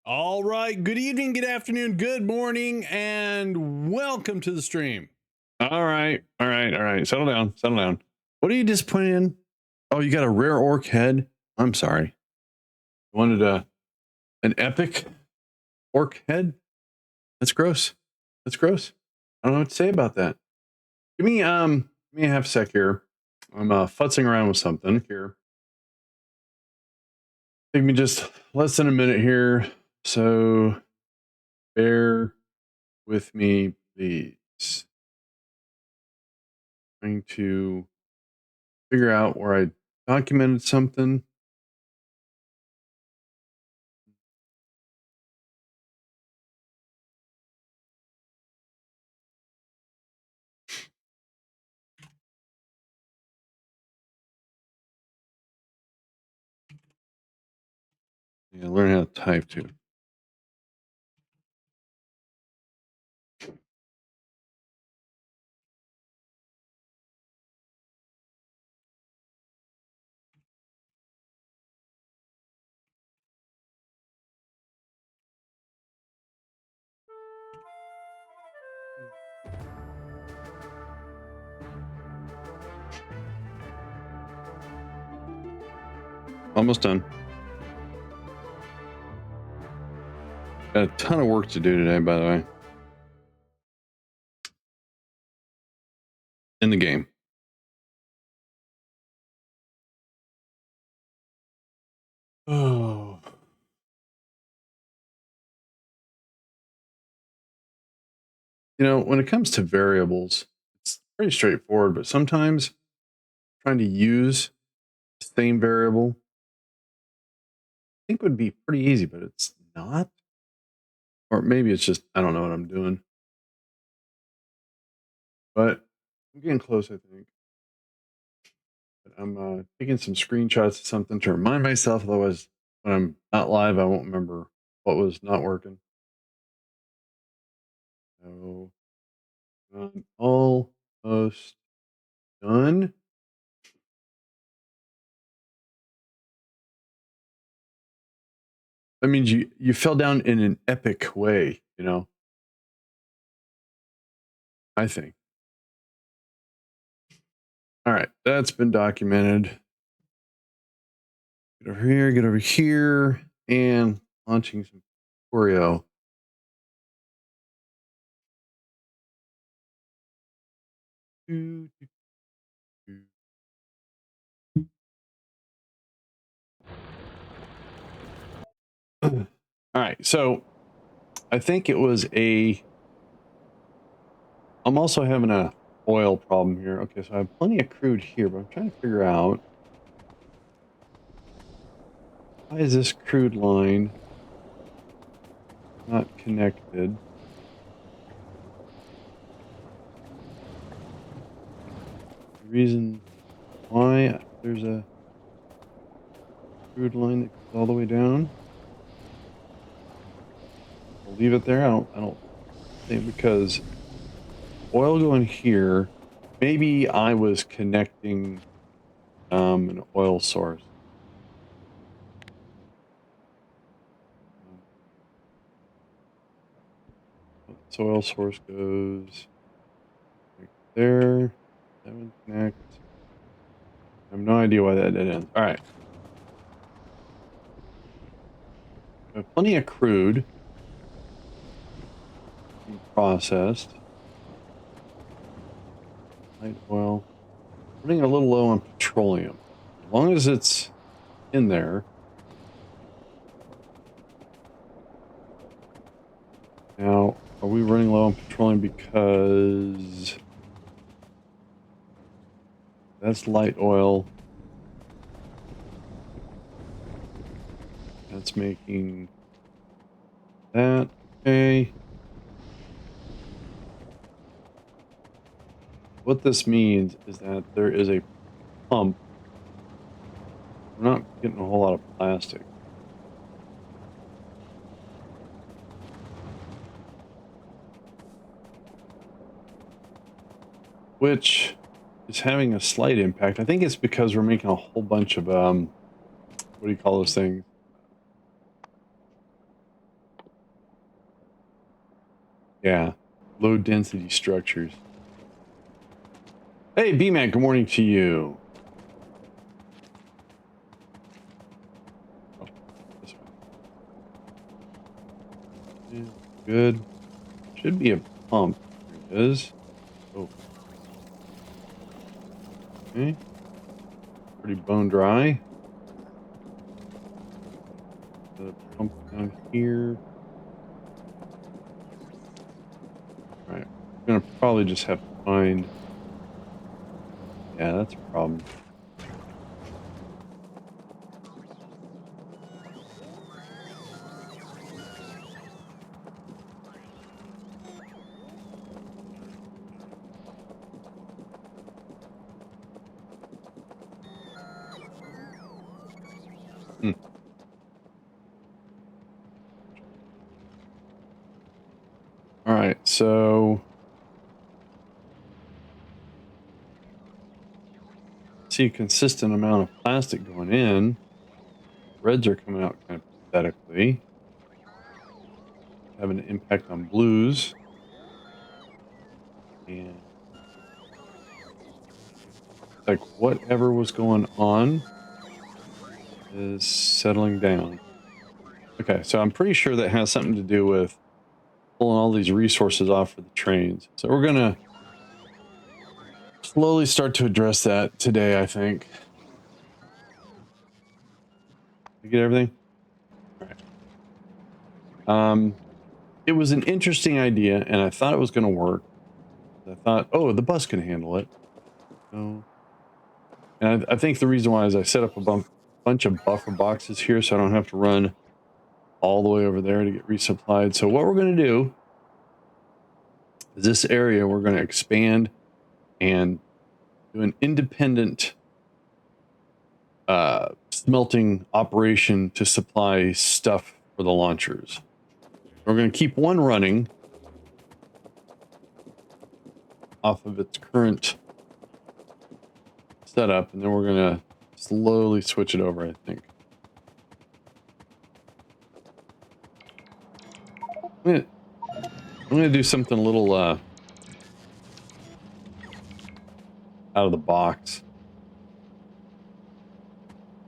All right. Good evening, good afternoon, good morning, and welcome to the stream. All right. Settle down. Settle down. What are you just putting in? Oh, you got a rare orc head? I'm sorry. You wanted an epic orc head? That's gross. That's gross. I don't know what to say about that. Give me a half sec here. I'm futzing around with something here. Take me just less than a minute here. So bear with me, please. Trying to figure out where I documented something. Yeah, learn how to type too. Almost done. Got a ton of work to do today, by the way. In the game. Oh. You know, when it comes to variables, it's pretty straightforward, but sometimes trying to use the same variable I think would be pretty easy, but it's not. Or maybe it's just I don't know what I'm doing. But I'm getting close, I think. I'm taking some screenshots of something to remind myself. Otherwise, when I'm not live, I won't remember what was not working. So I'm almost done. That means you fell down in an epic way, you know. I think. All right, that's been documented. Get over here, and launching some Factorio. All right, so I think it was a. I'm also having a oil problem here. Okay, so I have plenty of crude here, but I'm trying to figure out why is this crude line not connected? The reason why there's a crude line that goes all the way down. I'll leave it there. I don't think because oil going here. Maybe I was connecting an oil source. This oil source goes right there. That would connect. I have no idea why that did end. All right. I have plenty of crude being processed. Light oil. Running a little low on petroleum. As long as it's in there. Now, are we running low on petroleum because that's light oil? That's making that okay. What this means is that there is a pump. We're not getting a whole lot of plastic. Which is having a slight impact. I think it's because we're making a whole bunch of what do you call those things? Yeah, low density structures. Hey, B-Man, good morning to you. Oh, this way. Yeah, good. Should be a pump. There it is. Oh, okay. Pretty bone dry. Got a pump down here. All right. I'm gonna probably just have to find. Yeah, that's a problem. Hmm. All right, so see a consistent amount of plastic going in. Reds are coming out kind of pathetically. Having an impact on blues. And like whatever was going on is settling down. Okay, so I'm pretty sure that has something to do with pulling all these resources off for the trains. So we're gonna slowly start to address that today, I think. You get everything? All right. It was an interesting idea, and I thought it was gonna work. I thought, oh, the bus can handle it. No. And I think the reason why is I set up a bunch of buffer boxes here so I don't have to run all the way over there to get resupplied. So what we're going to do is this area we're going to expand and do an independent smelting operation to supply stuff for the launchers. We're going to keep one running off of its current setup, and then we're going to slowly switch it over, I think. I'm gonna do something a little out of the box.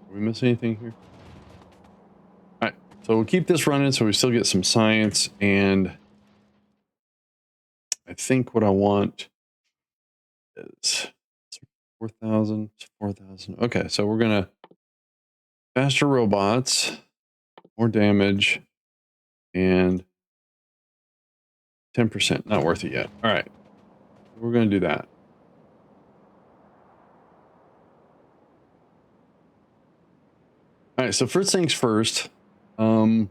Did we miss anything here? All right, so we'll keep this running so we still get some science, and I think what I want is 4,000, 4,000. Okay, so we're gonna faster robots, more damage, and 10%. Not worth it yet. All right, we're gonna do that. All right, so first things first, we're gonna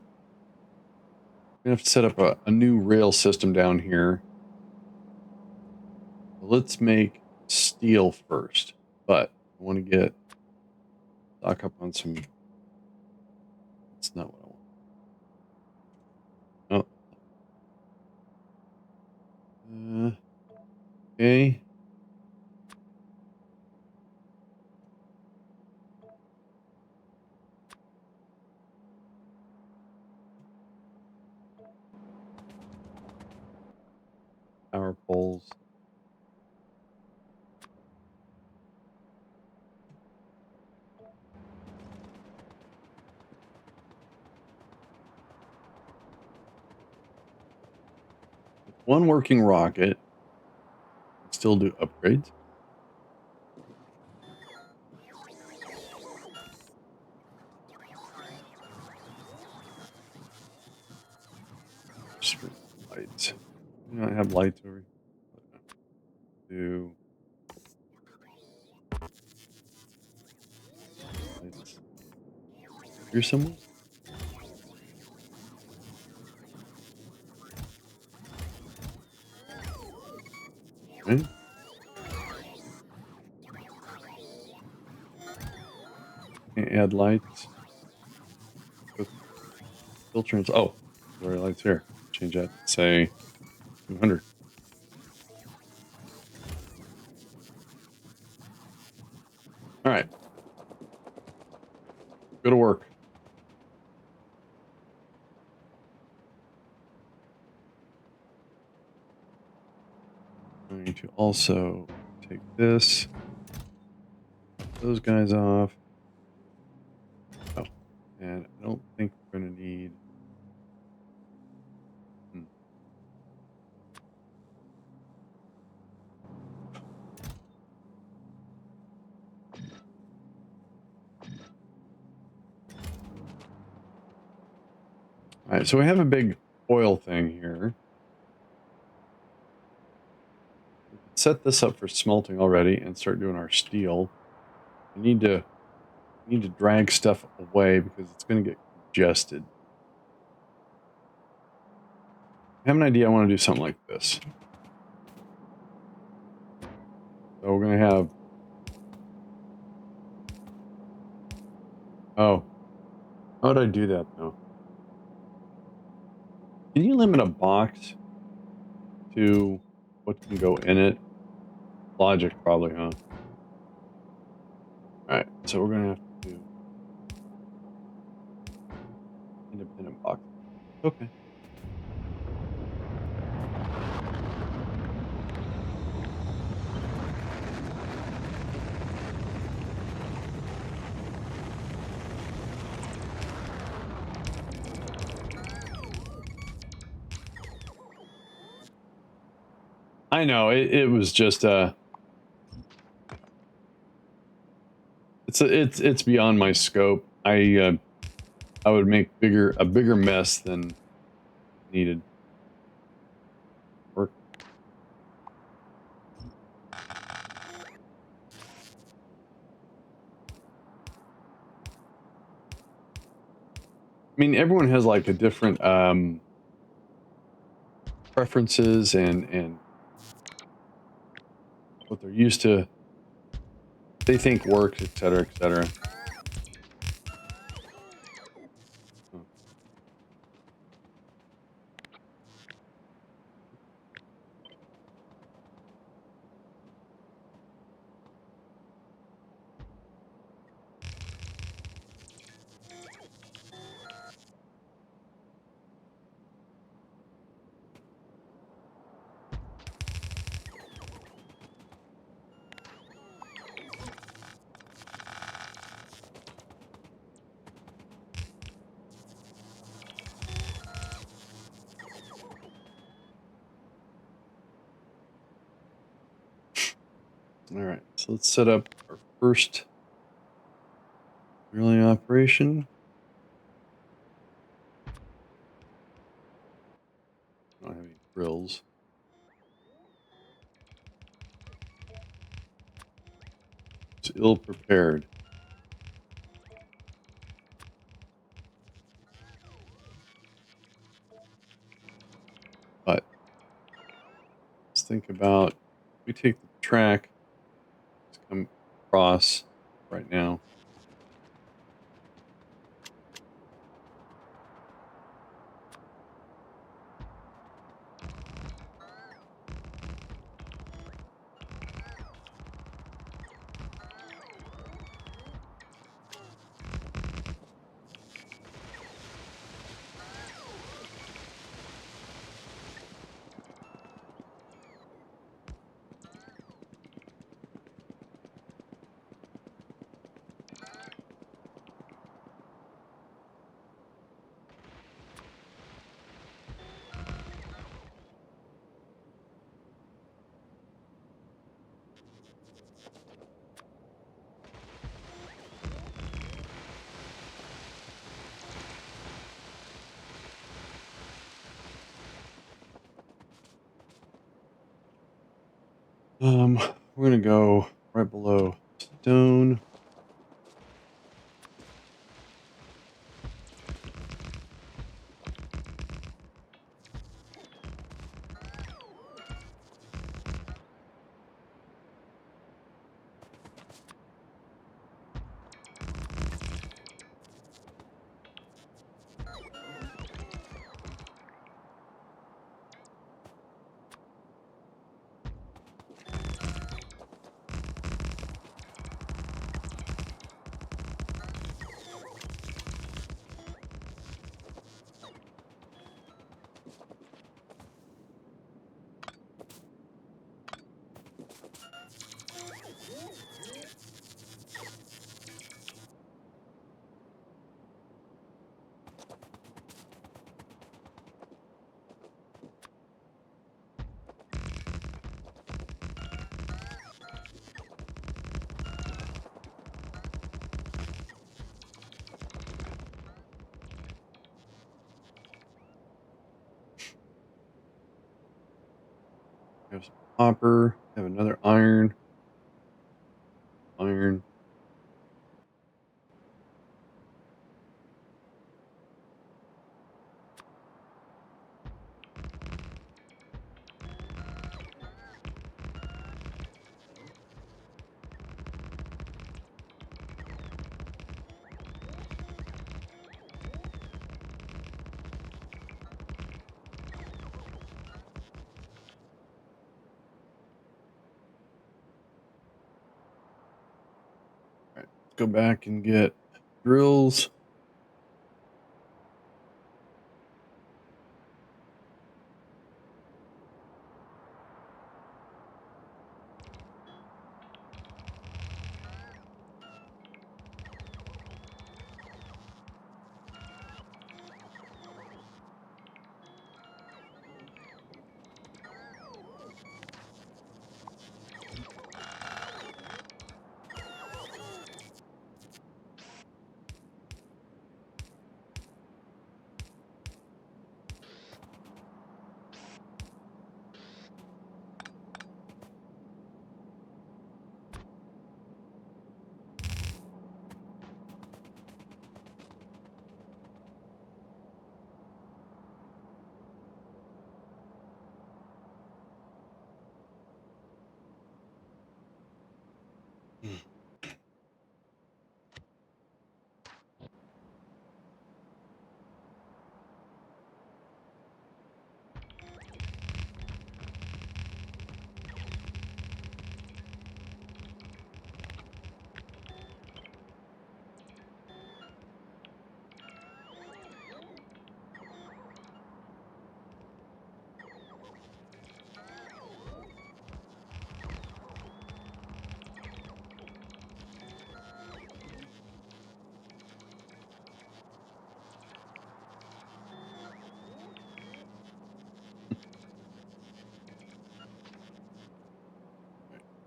have to set up a new rail system down here. Let's make steel first, but I want to get stock up on some. That's not what I want. Oh, okay. Power poles. One working rocket. Still do upgrades. Street lights. You know, I have lights over here. Do lights here somewhere? Right? Can't add lights. Filters. Oh, there are lights here. Change that. Say 200. All right. Go to work. to also take this, those guys off. Oh, and I don't think we're going to need. All right, so we have a big oil thing here. We can set this up for smelting already and start doing our steel. We need to drag stuff away because it's going to get congested. I have an idea. I want to do something like this. So we're going to have. Oh, how would I do that though? Can you limit a box to what can go in it? Logic, probably, huh? All right, so we're gonna have to do independent box. Okay. I know it was just it's beyond my scope. I would make a bigger mess than needed. Work. I mean, everyone has like a different preferences and what they're used to. They think works, etc., etc. All right, so let's set up our first drilling operation. I don't have any drills. It's ill prepared. But let's think about, we take the track, let's come across right now. We're gonna go right below stone. copper. Have another iron. Iron. Go back and get drills.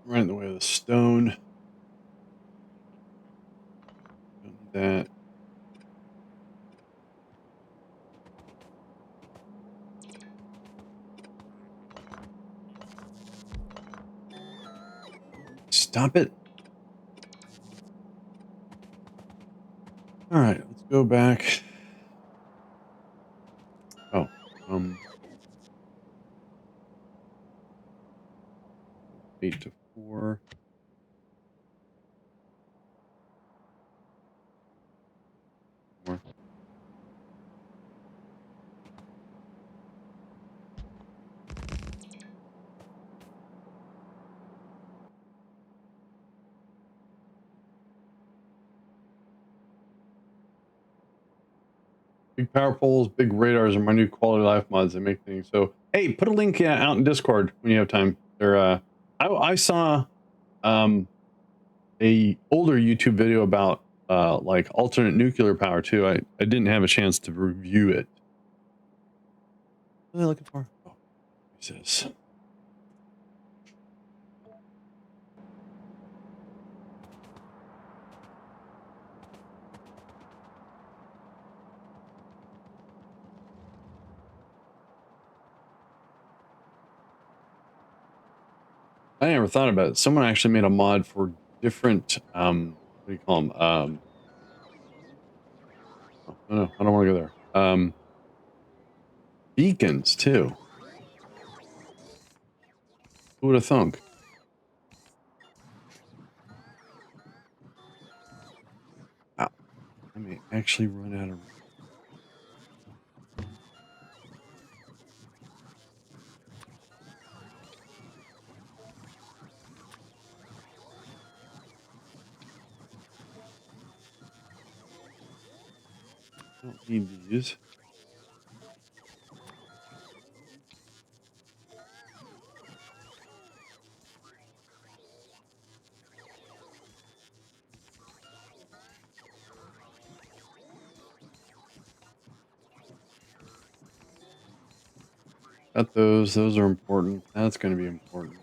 Right in the way of the stone. Don't need that. Stop it. All right, let's go back. Oh, 8 to 4. More. Big power poles, big radars are my new quality life mods that make things. So, hey, put a link out in Discord when you have time. There, I saw a older YouTube video about like alternate nuclear power too. I didn't have a chance to review it. What are they looking for? Oh, what's this? I never thought about it. Someone actually made a mod for different what do you call them? Oh, no, I don't want to go there. Beacons too. Who would have thunk? Wow. I may actually run out of. I don't need these. Got those. Those are important. That's going to be important.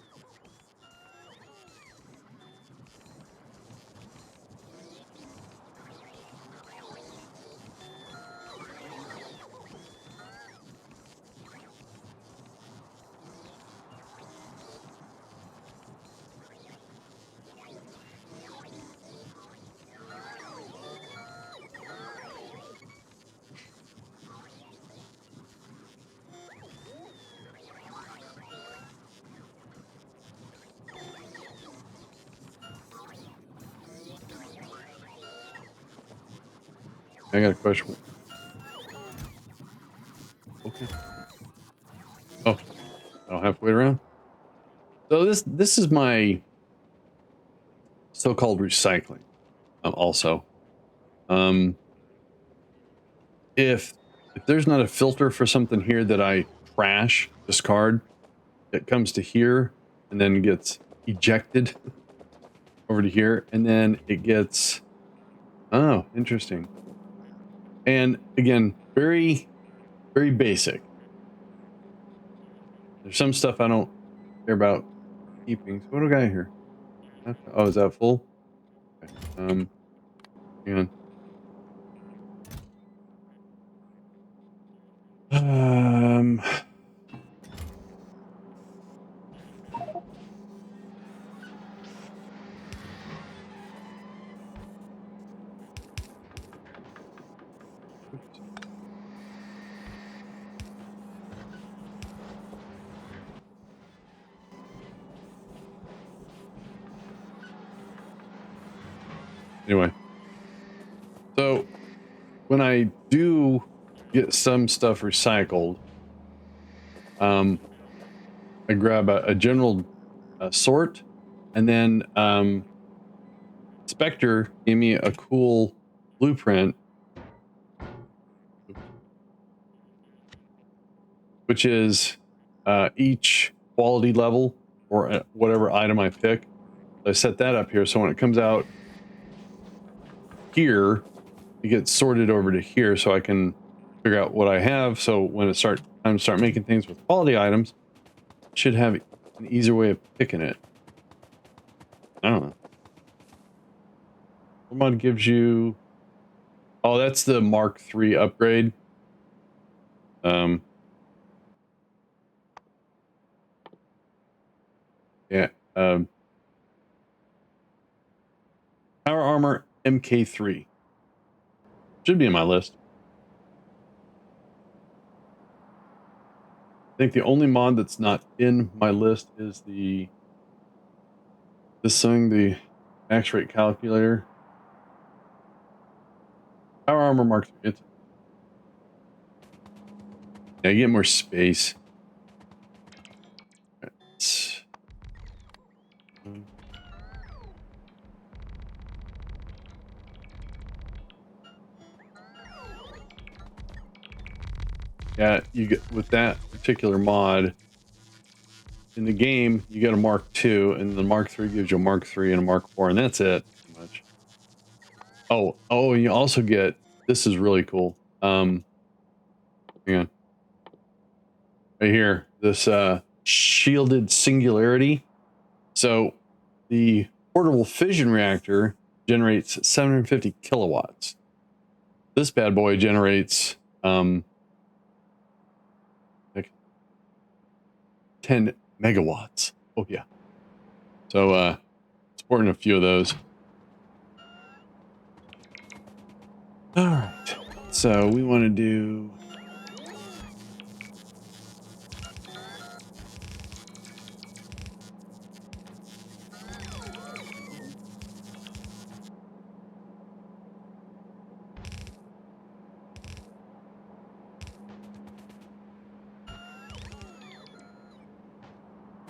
I got a question. Okay. Oh, I don't have to wait around. So this is my so-called recycling. Also, um, if there's not a filter for something here that I trash, discard, it comes to here and then gets ejected over to here, and then it gets, oh, interesting. And again, very, very basic. There's some stuff I don't care about keeping. So what do we got here? Oh, is that full? Okay. Hang on. Oops. Anyway, so when I do get some stuff recycled, I grab a general sort, and then Spectre gave me a cool blueprint, which is each quality level or whatever item I pick. I set that up here, so when it comes out here, it gets sorted over to here, so I can figure out what I have. So when it start making things with quality items, I should have an easier way of picking it. I don't know. Mod gives you. Oh, that's the Mark III upgrade. Yeah. Power Armor MK3 should be in my list. I think the only mod that's not in my list is this thing, the max rate calculator. Power Armor Mark III. Yeah, you get more space. Yeah, you get with that particular mod in the game, you get a Mark II, and the Mark III gives you a Mark III and a Mark IV, and that's it, pretty much. Oh, you also get, this is really cool. Hang on. Right here, this shielded singularity. So the portable fission reactor generates 750 kilowatts. This bad boy generates like 10 megawatts. Oh yeah. So supporting a few of those. All right. So we want to do.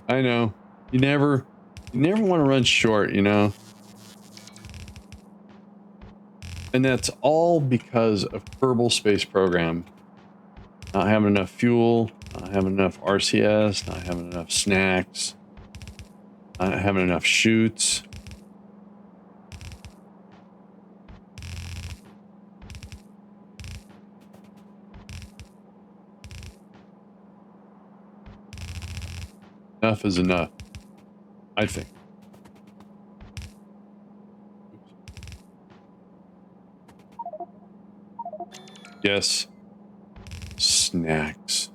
I know. You never want to run short, you know? And that's all because of Kerbal Space Program. Not having enough fuel, not having enough RCS, not having enough snacks, not having enough chutes. Enough is enough, I think. Yes. Snacks.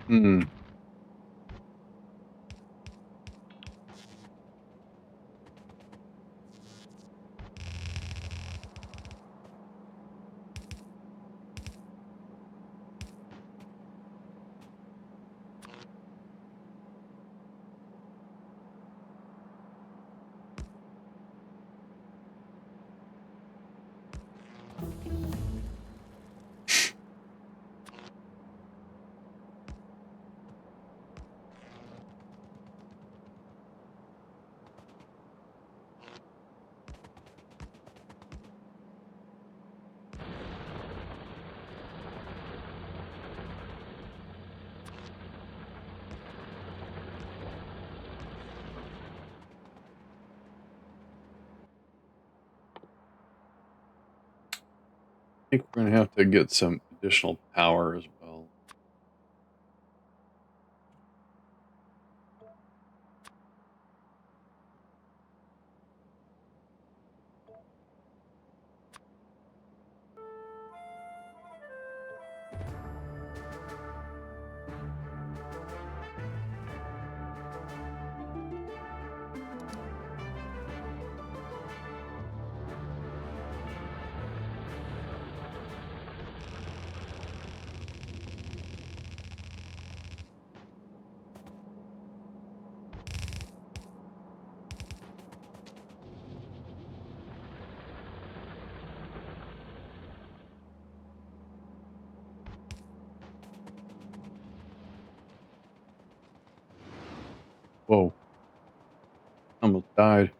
Hmm. I think we're going to have to get some additional power as well. Whoa. Almost died.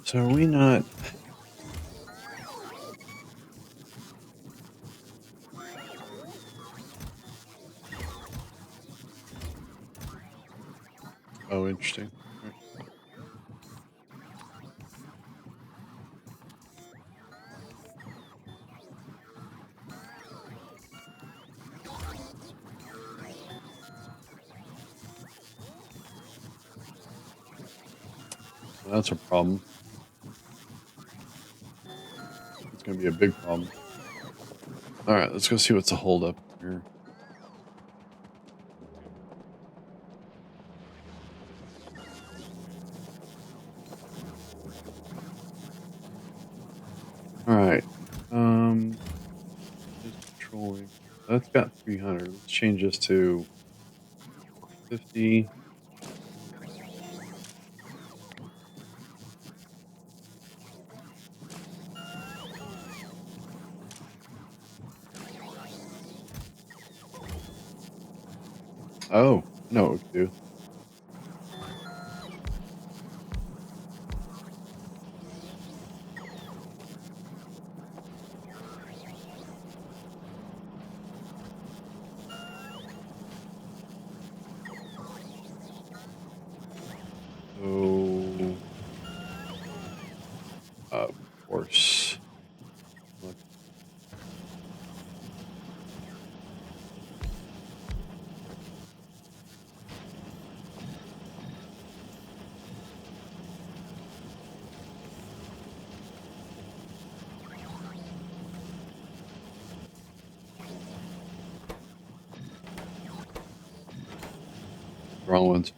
So are we not... Oh, interesting. All right. Well, that's a problem. It's going to be a big problem. All right, let's go see what's a holdup here. All right. Just controlling. That's got 300. Let's change this to 50. Oh, no, it would do. So, of course. Wrong ones.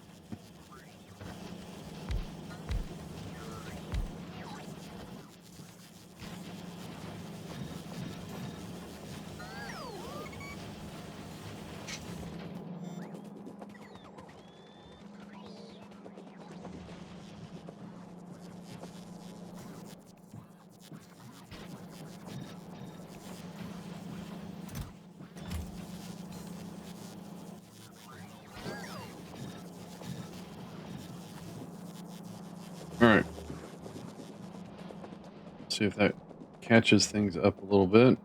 All right. See if that catches things up a little bit.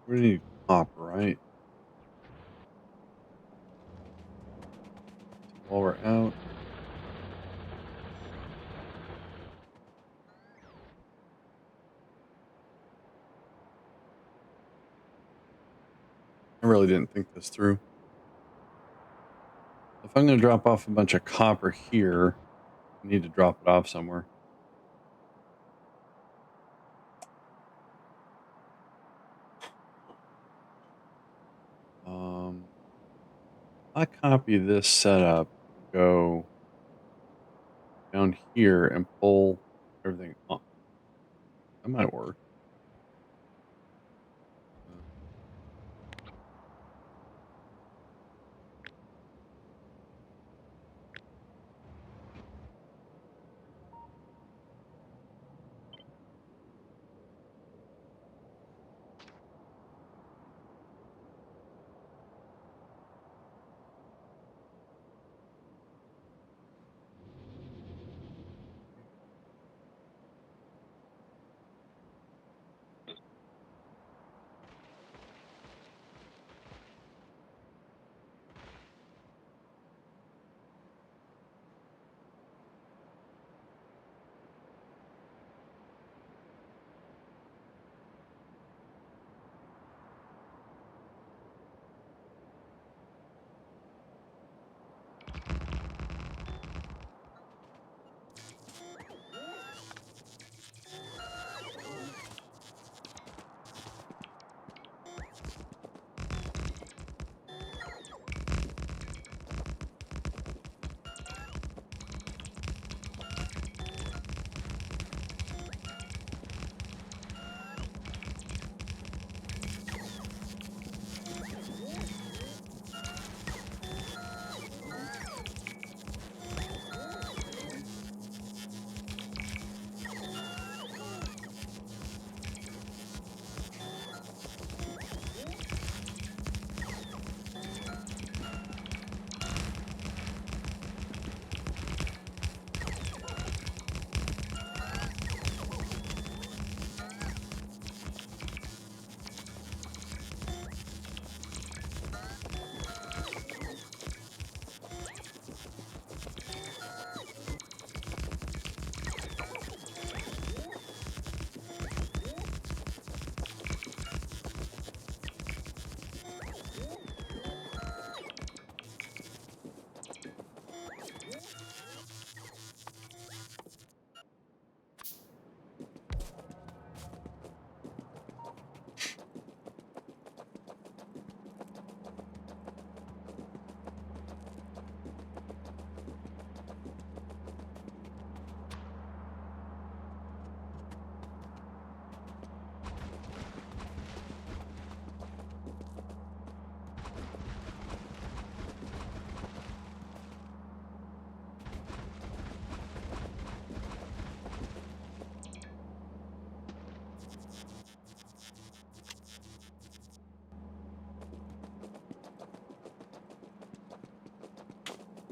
We need copper, right? While we're out. I really didn't think this through. If I'm going to drop off a bunch of copper here, I need to drop it off somewhere. I copy this setup, go down here and pull everything off. That might work.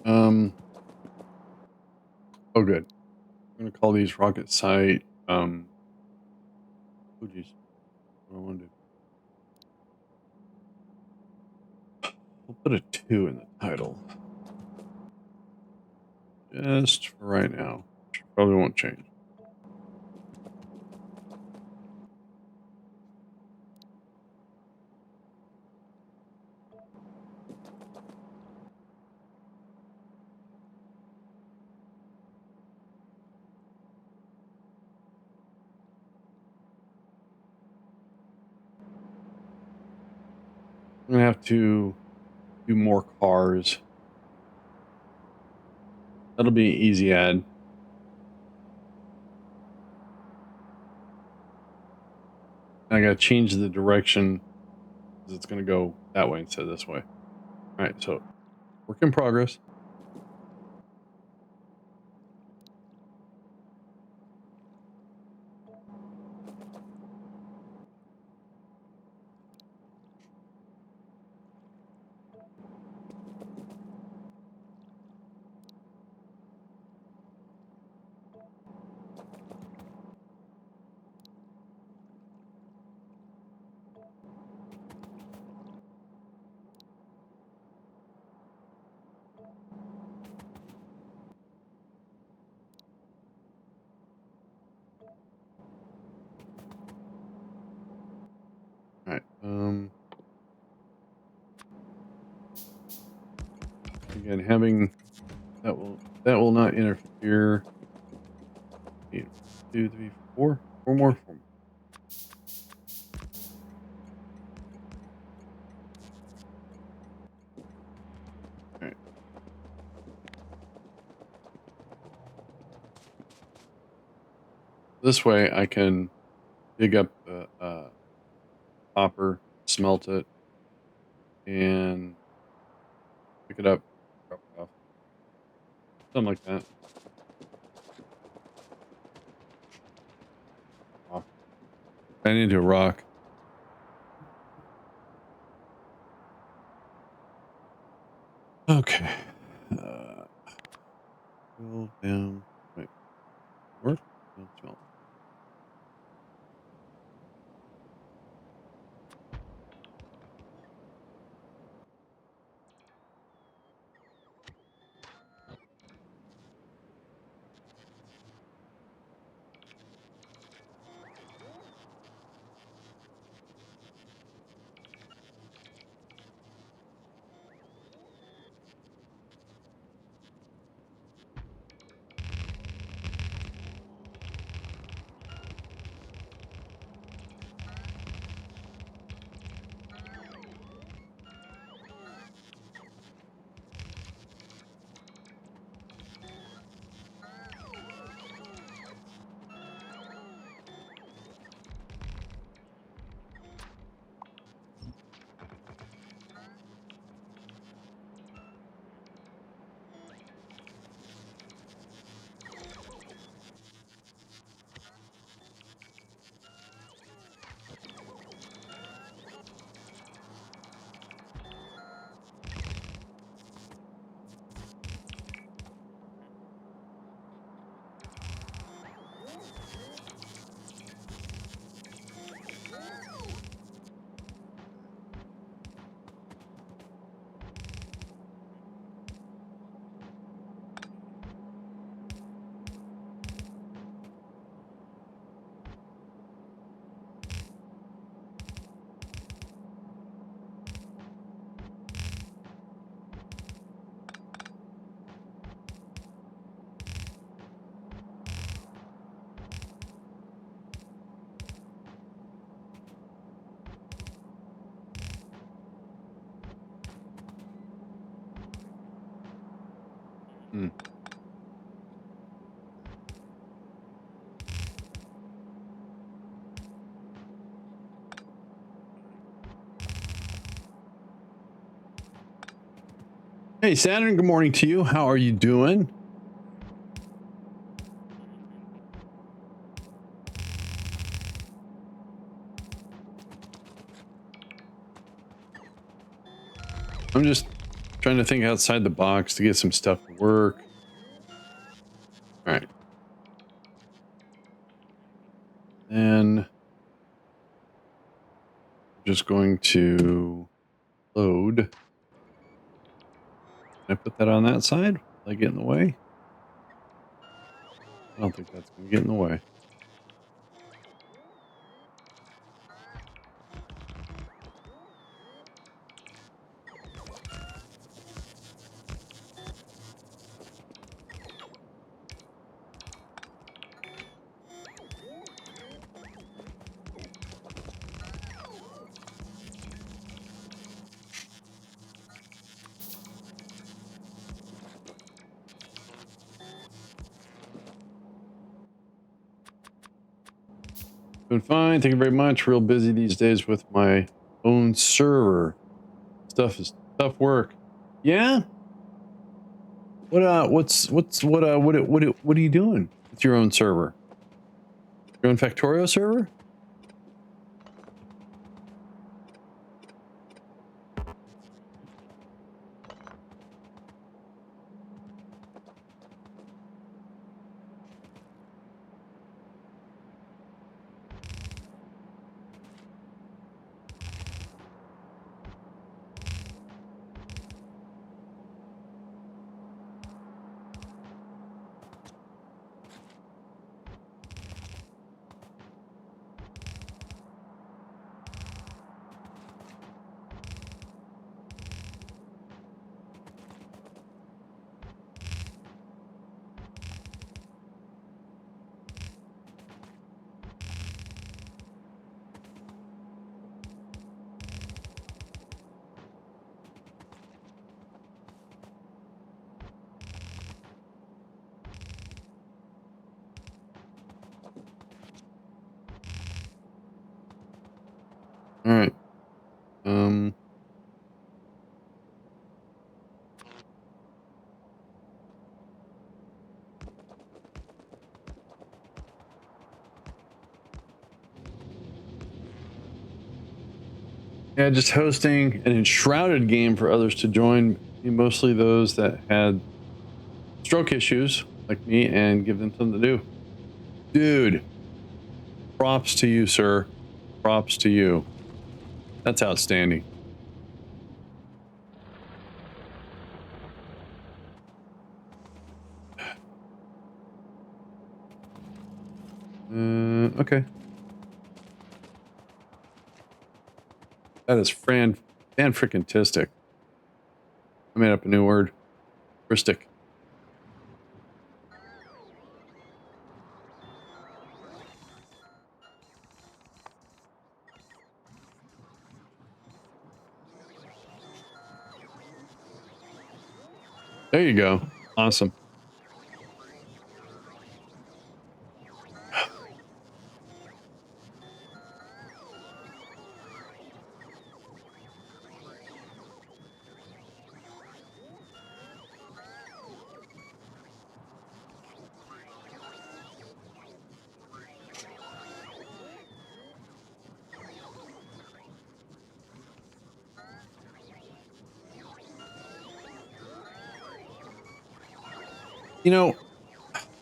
Uh, oh, good. I'm going to call these rocket site. Oh, geez. What do I want to do? We'll put a 2 in the title. Just for right now. Probably won't change. I'm gonna have to do more cars. That'll be an easy add. I gotta change the direction because it's gonna go that way instead of this way. All right, so work in progress. All right. Again, having that will not interfere. 8, 2, 3, 4. 4 more. 4 more. All right. This way I can dig up the copper, smelt it, and pick it up, drop it off. Something like that. Rock. I need a rock. Okay. Go down. Wait. Work? No, smelt. Hmm. Hey, Saturn, good morning to you. How are you doing? I'm just trying to think outside the box to get some stuff to work. All right. Then I'm just going to load Can I put that on that side? Will I get in the way? I don't think that's going to get in the way. Doing fine. Thank you very much. Real busy these days with my own server. Stuff is tough work. Yeah. What are you doing with your own server? Your own Factorio server? All right. Yeah, just hosting an enshrouded game for others to join, mostly those that had stroke issues like me, and give them something to do. Dude, props to you, sir. Props to you. That's outstanding. Okay. That is fan freaking tistic. I made up a new word. Fristic. There you go. Awesome. You know,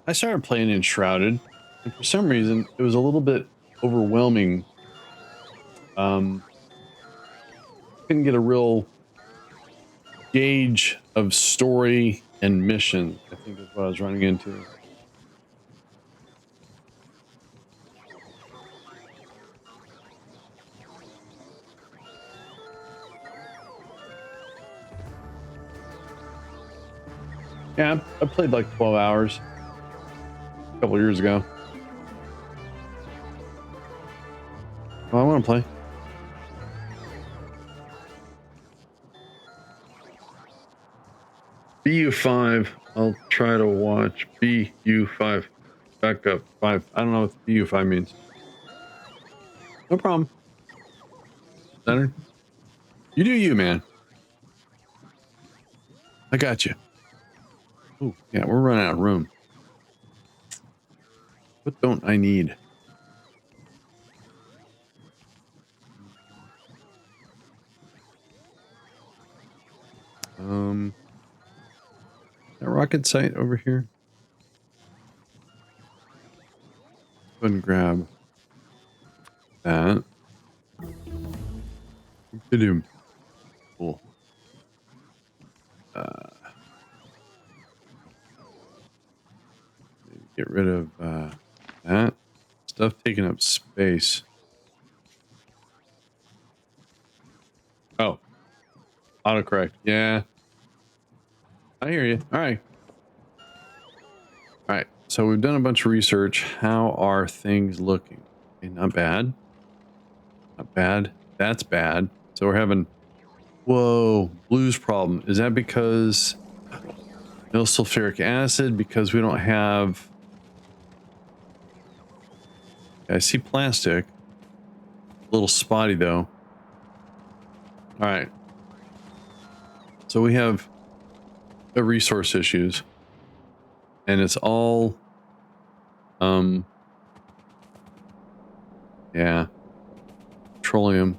I started playing Enshrouded, and for some reason, it was a little bit overwhelming. Couldn't get a real gauge of story and mission, I think is what I was running into. Yeah, I played like 12 hours a couple years ago. Well, I want to play. BU5. I'll try to watch BU5. Back up 5. I don't know what BU5 means. No problem. Center. You do you, man. I got you. Oh, yeah, we're running out of room. What don't I need? That rocket site over here. Go ahead and grab that. Cool. get rid of that stuff taking up space. Oh, autocorrect. Yeah, I hear you. All right. All right. So we've done a bunch of research. How are things looking? Okay, not bad. Not bad. That's bad. So we're having, whoa, blues problem. Is that because no sulfuric acid? Because we don't have, I see plastic. A little spotty though. All right. So we have the resource issues. And it's all, yeah, petroleum.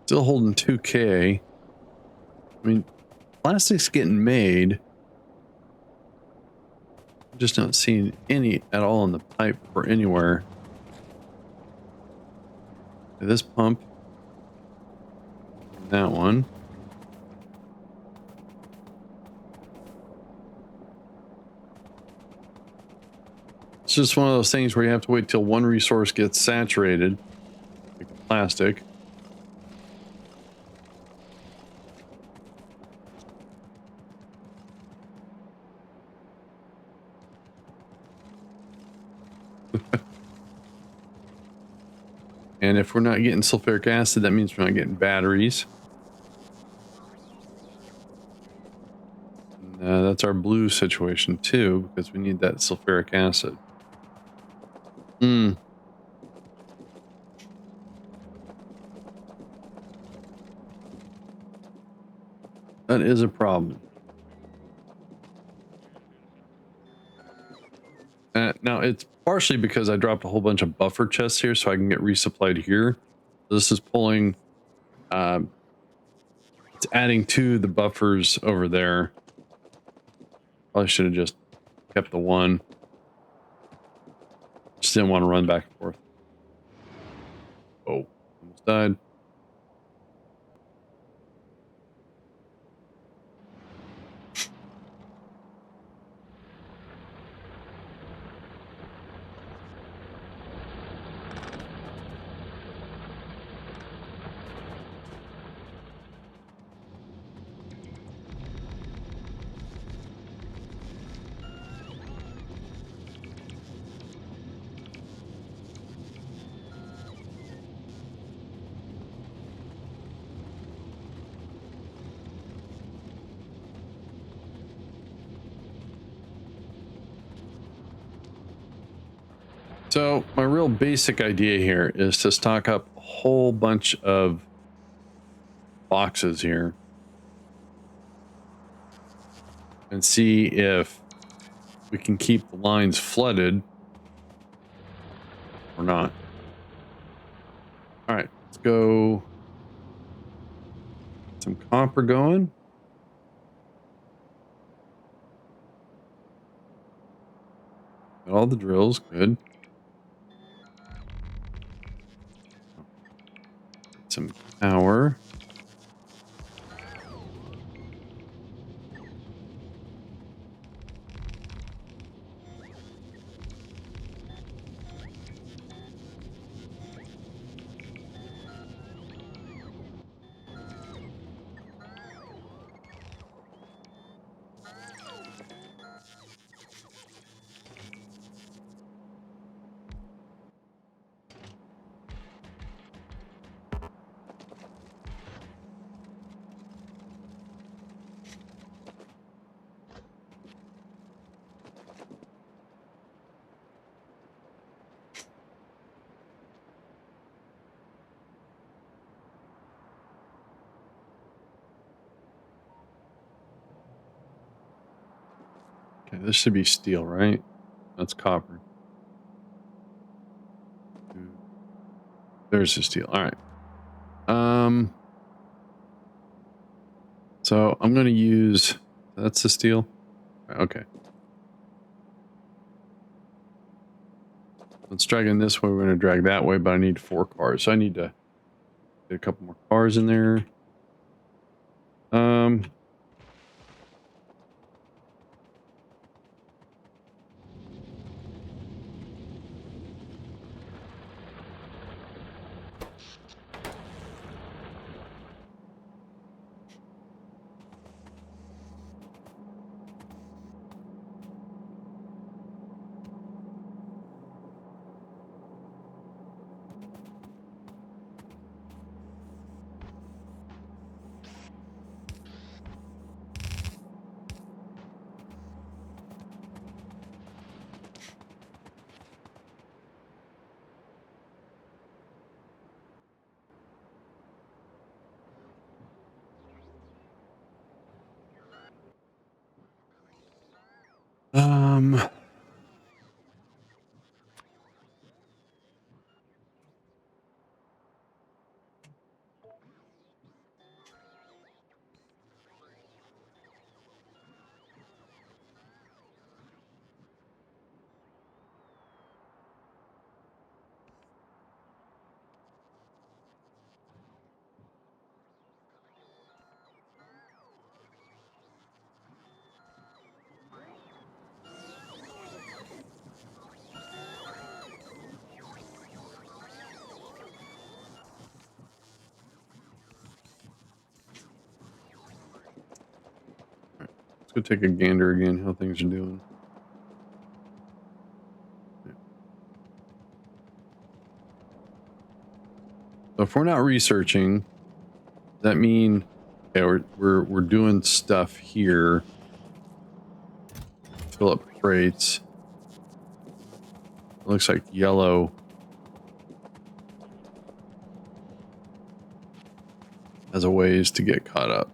Still holding 2K. I mean, plastic's getting made. I'm just not seeing any at all in the pipe or anywhere. This pump. That one. It's just one of those things where you have to wait till one resource gets saturated, like the plastic. And if we're not getting sulfuric acid, that means we're not getting batteries. And, that's our blue situation too, because we need that sulfuric acid. That is a problem. Now, it's partially because I dropped a whole bunch of buffer chests here so I can get resupplied here. This is pulling, it's adding to the buffers over there. Probably should have just kept the one. Just didn't want to run back and forth. Oh, almost died. So my real basic idea here is to stock up a whole bunch of boxes here and see if we can keep the lines flooded or not. All right, let's go. Get some copper going. Got all the drills, good. Get some power. Okay, this should be steel, right? That's copper. There's the steel. All right. So I'm going to use, that's the steel. Okay. It's dragging this way. We're going to drag that way, but I need 4 cars. So I need to get a couple more cars in there. Let's go take a gander again, how things are doing. So if we're not researching, does that mean we're doing stuff here. Fill up crates. It looks like yellow has a ways to get caught up.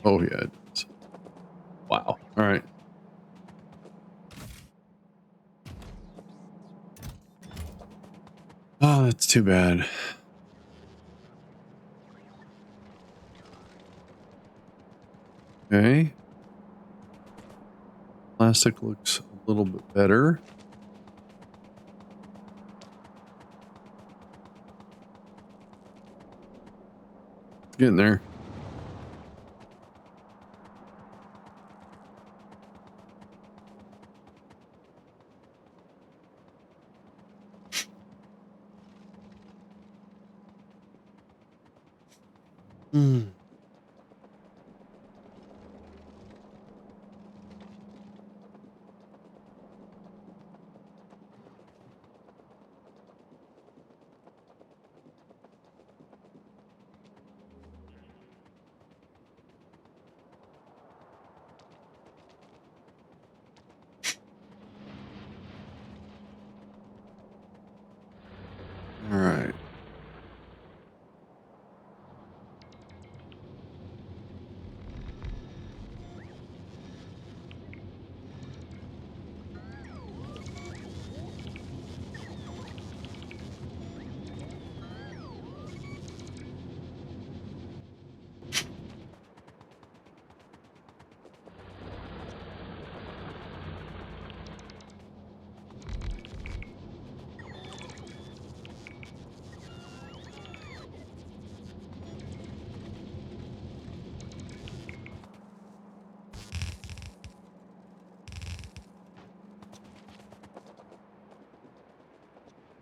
Oh yeah, it does. Wow. All right. Oh, that's too bad. Okay. Plastic looks a little bit better. Getting there. Hmm. All right.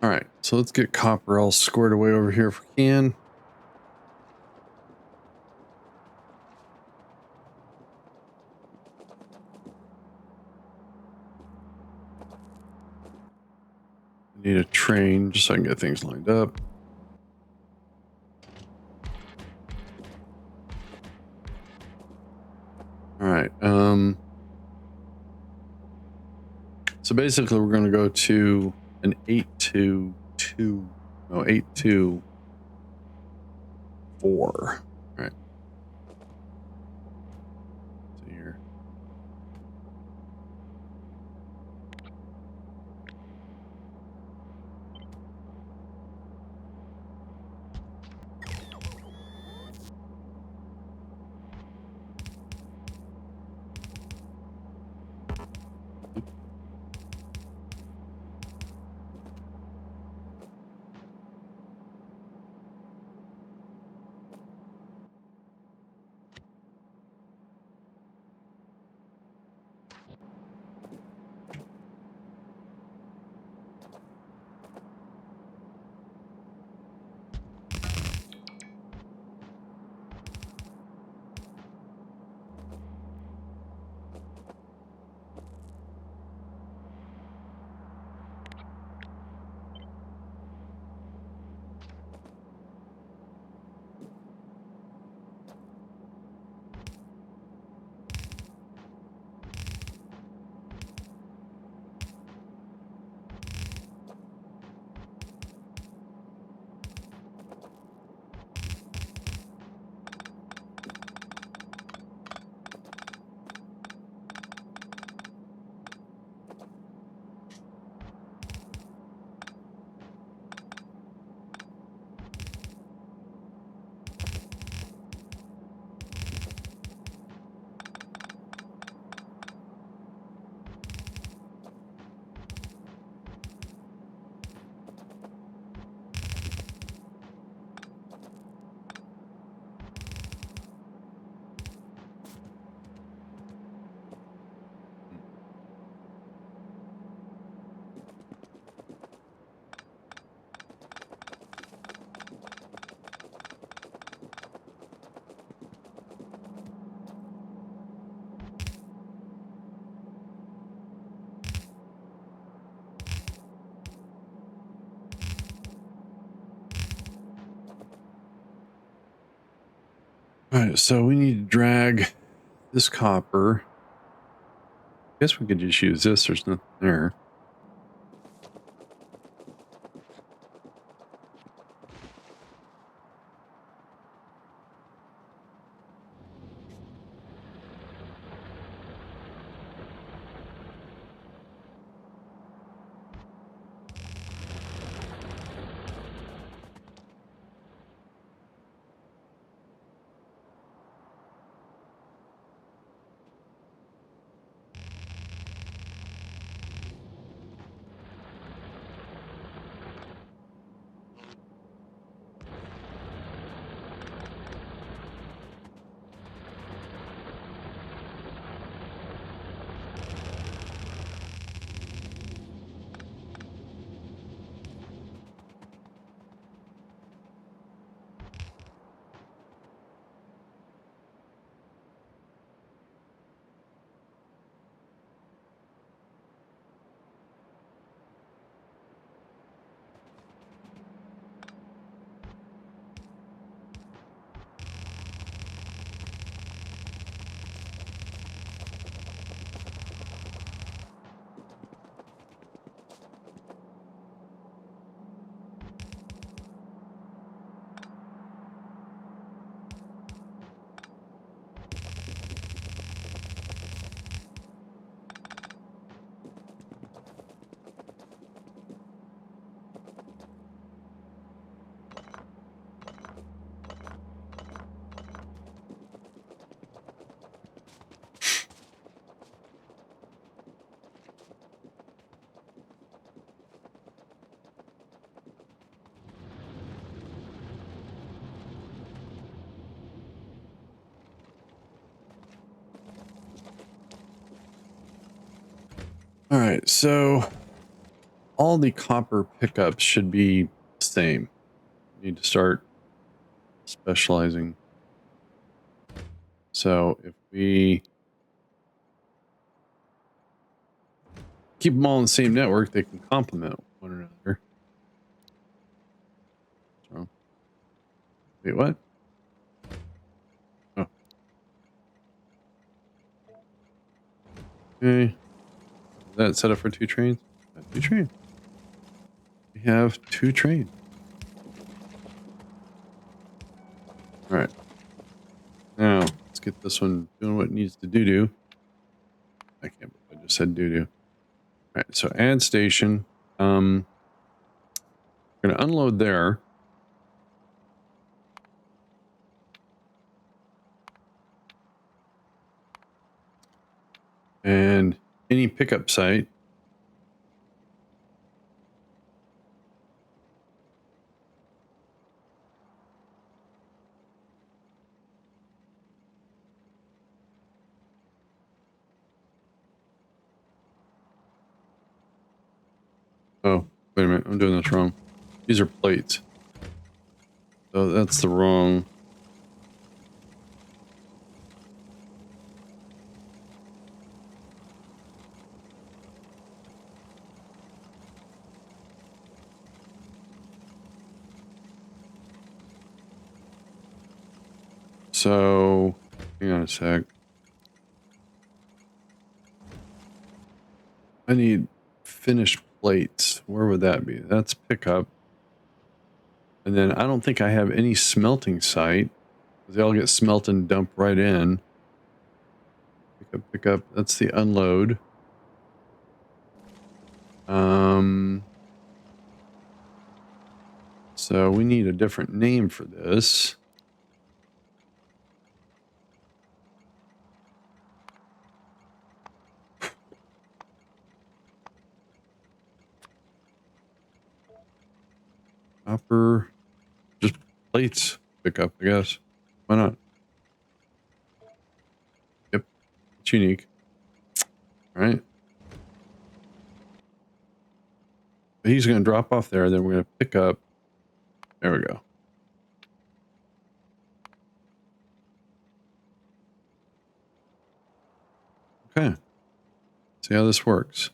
All right, so let's get copper all squared away over here if we can. I need a train just so I can get things lined up. All right. So basically we're going to go to an 8-2-2. No, 8-2-4. All right. So here. All right, so we need to drag this copper. I guess we could just use this. There's nothing there. All right, so all the copper pickups should be the same. Need to start specializing. So if we keep them all in the same network, they can complement one another. So, wait, what? Oh, okay. Is that set up for 2 trains? 2 trains. We have 2 trains. All right. Now let's get this one doing what it needs to do. I can't believe I just said do. All right. So add station. We're gonna unload there. And any pickup site. Oh, wait a minute. I'm doing this wrong. These are plates. So that's the wrong. So hang on a sec. I need finished plates. Where would that be? That's pickup. And then I don't think I have any smelting site. They all get smelt and dumped right in. Pick up. That's the unload. So we need a different name for this. Copper. Just plates pickup, I guess. Why not? Yep. It's unique. All right. He's going to drop off there. Then we're going to pick up. There we go. Okay. See how this works.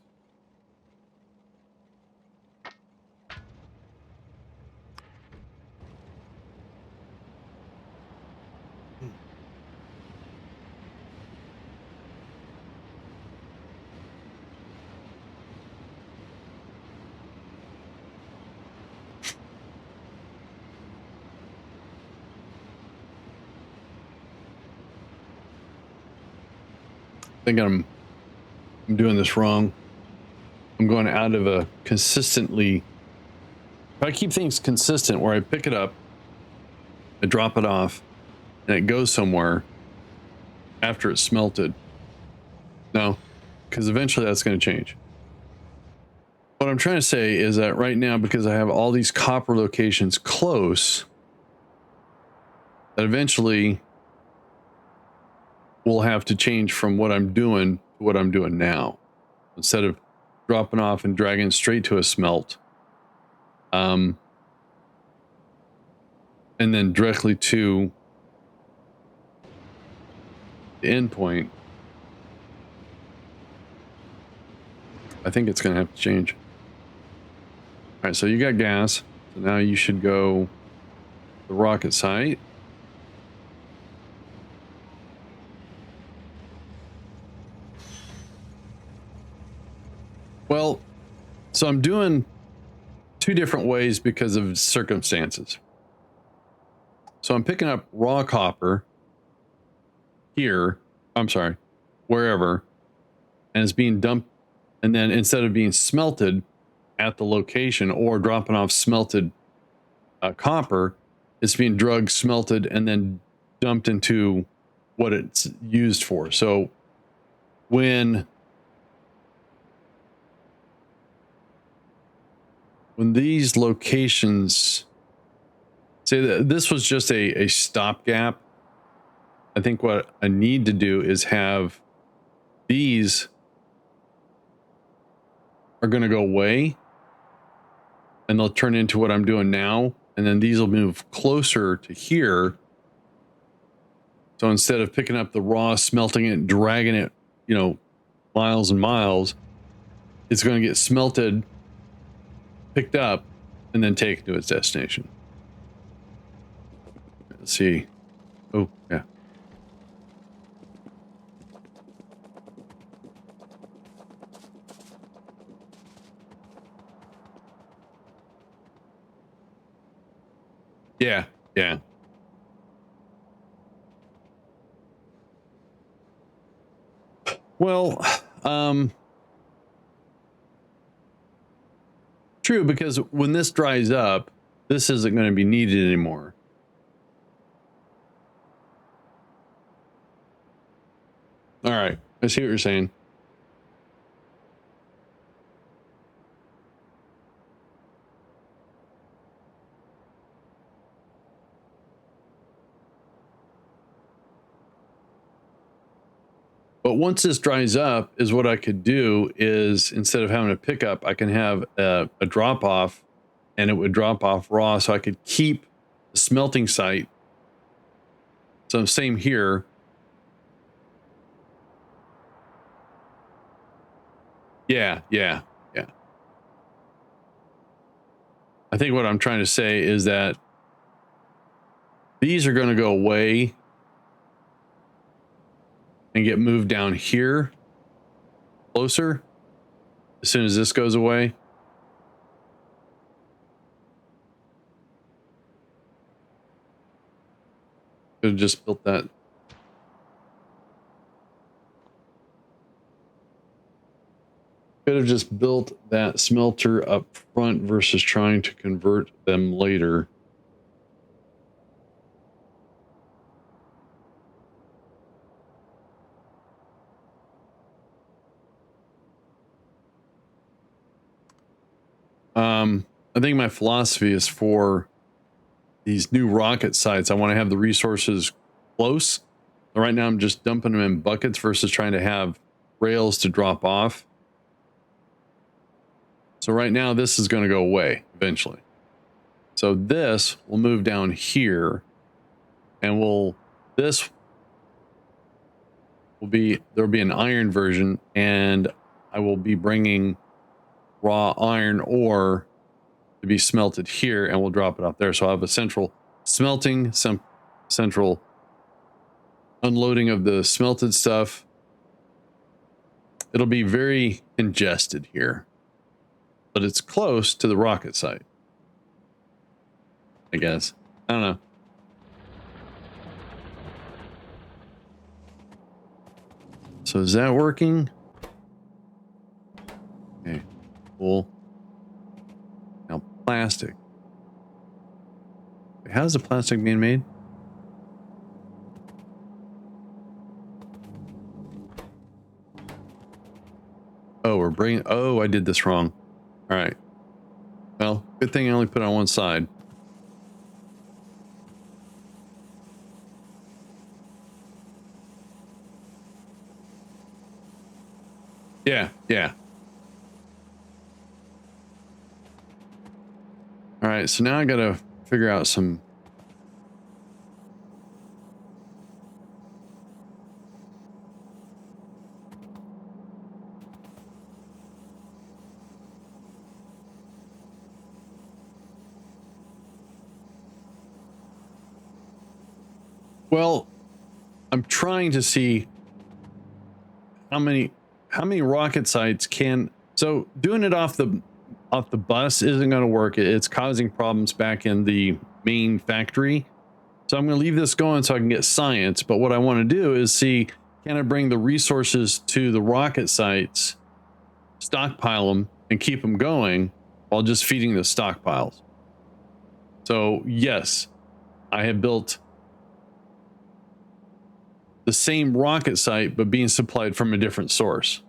think I'm doing this wrong. I'm going out of a consistently. If I keep things consistent where I pick it up, I drop it off, and it goes somewhere after it's smelted. No, because eventually that's going to change. What I'm trying to say is that right now, because I have all these copper locations close, that eventually will have to change from what I'm doing to what I'm doing now. Instead of dropping off and dragging straight to a smelt, and then directly to the end point, I think it's going to have to change. All right, so you got gas. So now you should go to the rocket site. Well, so I'm doing two different ways because of circumstances. So I'm picking up raw copper here, I'm sorry, wherever, and it's being dumped, and then instead of being smelted at the location or dropping off smelted copper, it's being drugged, smelted, and then dumped into what it's used for. So when these locations, say that this was just a stopgap, I think what I need to do is have these are going to go away and they'll turn into what I'm doing now. And then these will move closer to here. So instead of picking up the raw, smelting it, dragging it, you know, miles and miles, it's going to get smelted, picked up, and then taken to its destination. Let's see. Oh, yeah. Yeah, yeah. Well, true, because when this dries up, this isn't going to be needed anymore. All right, I see what you're saying. But once this dries up, is what I could do is instead of having a pickup, I can have a drop off, and it would drop off raw, so I could keep the smelting site. So same here. Yeah, yeah, yeah. I think what I'm trying to say is that these are going to go away and get moved down here closer as soon as this goes away. Could have just built that. Could have just built that smelter up front versus trying to convert them later. I think my philosophy is for these new rocket sites, I want to have the resources close. Right now, I'm just dumping them in buckets versus trying to have rails to drop off. So right now, this is going to go away eventually. So this will move down here, and this will be, there'll be an iron version, and I will be bringing raw iron ore to be smelted here, and we'll drop it off there. So I'll have a central smelting, some central unloading of the smelted stuff. It'll be very congested here, but it's close to the rocket site, I guess. I don't know. So is that working? Okay, cool. Now plastic. Wait, how's the plastic being made? Oh, we're bringing, oh, I did this wrong. All right. Well, good thing I only put it on one side. Yeah, yeah. All right, so now I gotta figure out some. Well, I'm trying to see how many rocket sites can, so doing it off the bus isn't going to work. It's causing problems back in the main factory. So I'm going to leave this going so I can get science, but what I want to do is see, can I bring the resources to the rocket sites, stockpile them and keep them going while just feeding the stockpiles. So yes, I have built the same rocket site, but being supplied from a different source.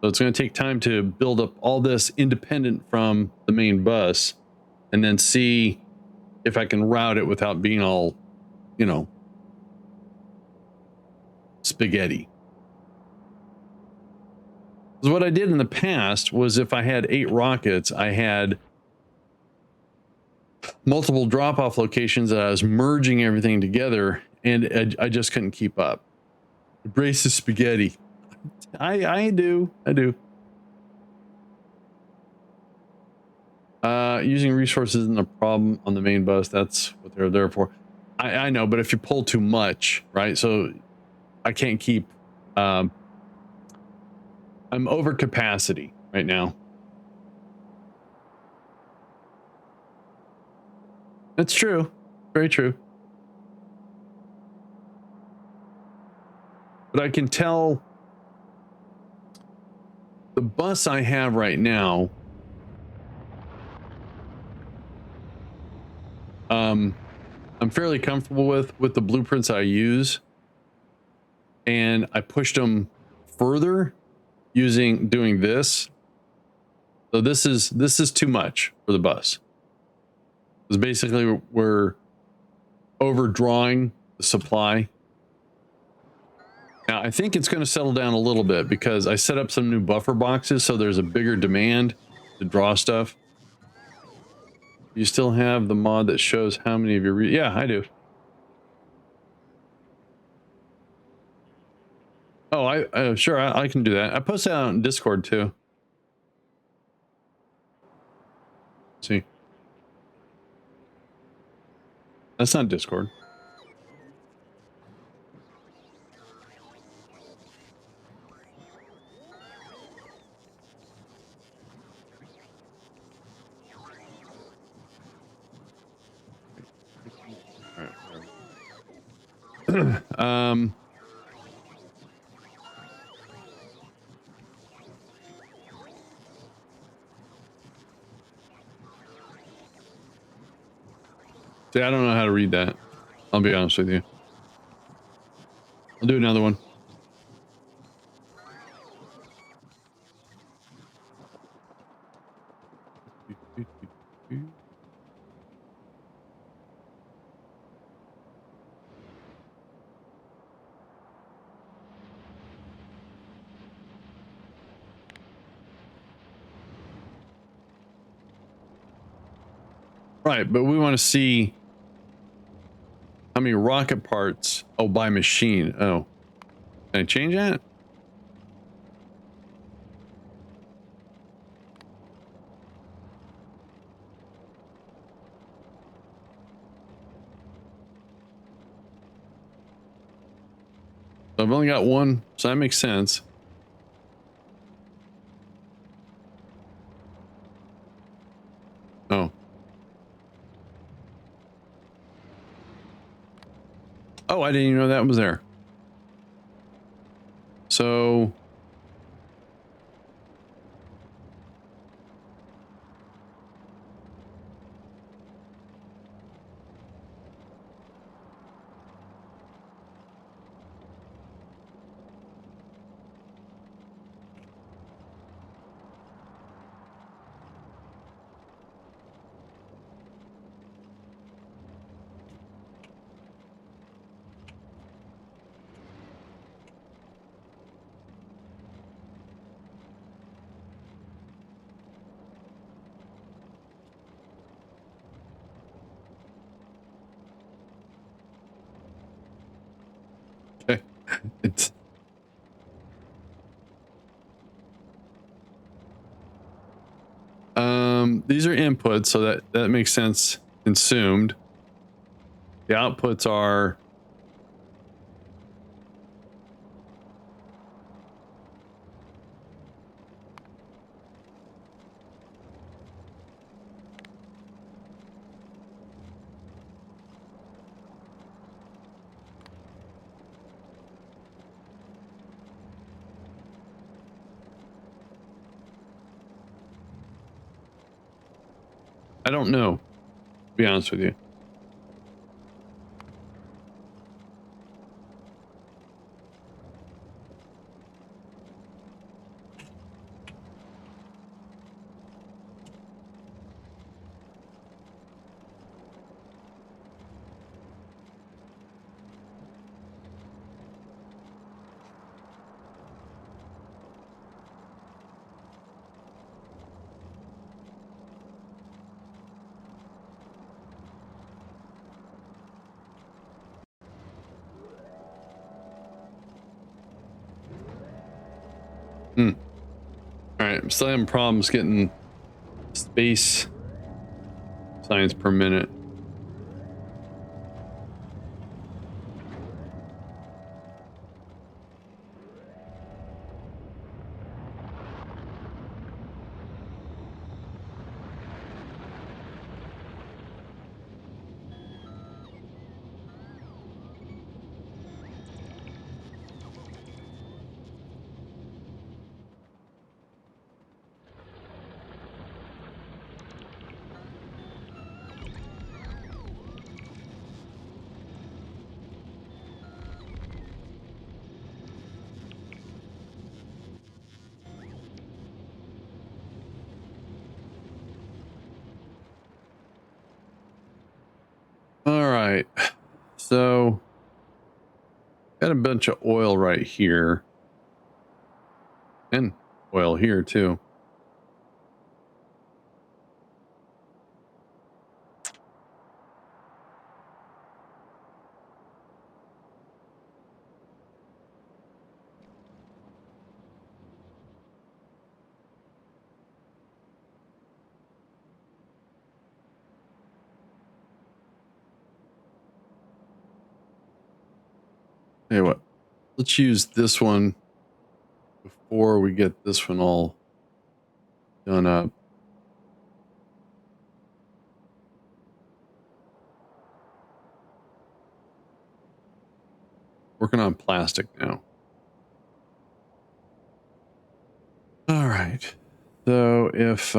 So it's going to take time to build up all this independent from the main bus and then see if I can route it without being all, you know, spaghetti. Because what I did in the past was if I had 8 rockets, I had multiple drop-off locations that I was merging everything together, and I just couldn't keep up. Embrace the spaghetti. I do. Using resources isn't a problem on the main bus. That's what they're there for. I know, but if you pull too much, right? So I can't keep. I'm over capacity right now. That's true. Very true. But I can tell the bus I have right now. I'm fairly comfortable with the blueprints I use, and I pushed them further doing this. So this is too much for the bus. Because basically we're overdrawing the supply. Now I think it's going to settle down a little bit because I set up some new buffer boxes, so there's a bigger demand to draw stuff. You still have the mod that shows how many of your yeah, I do. Oh, I sure I can do that. I post that out in Discord too. Let's see, that's not Discord. um. See, I don't know how to read that. I'll be honest with you. I'll do another one. Right, but we want to see how many rocket parts. Oh, by machine. Oh, can I change that? So I've only got one, so that makes sense. Oh. Oh, I didn't even know that was there. It's these are inputs, so that makes sense. Consumed. The outputs are I don't know, to be honest with you. All right, I'm still having problems getting space science per minute. All right, so got a bunch of oil right here, and oil here too. Hey, what? Let's use this one before we get this one all done up. Working on plastic now. All right. So if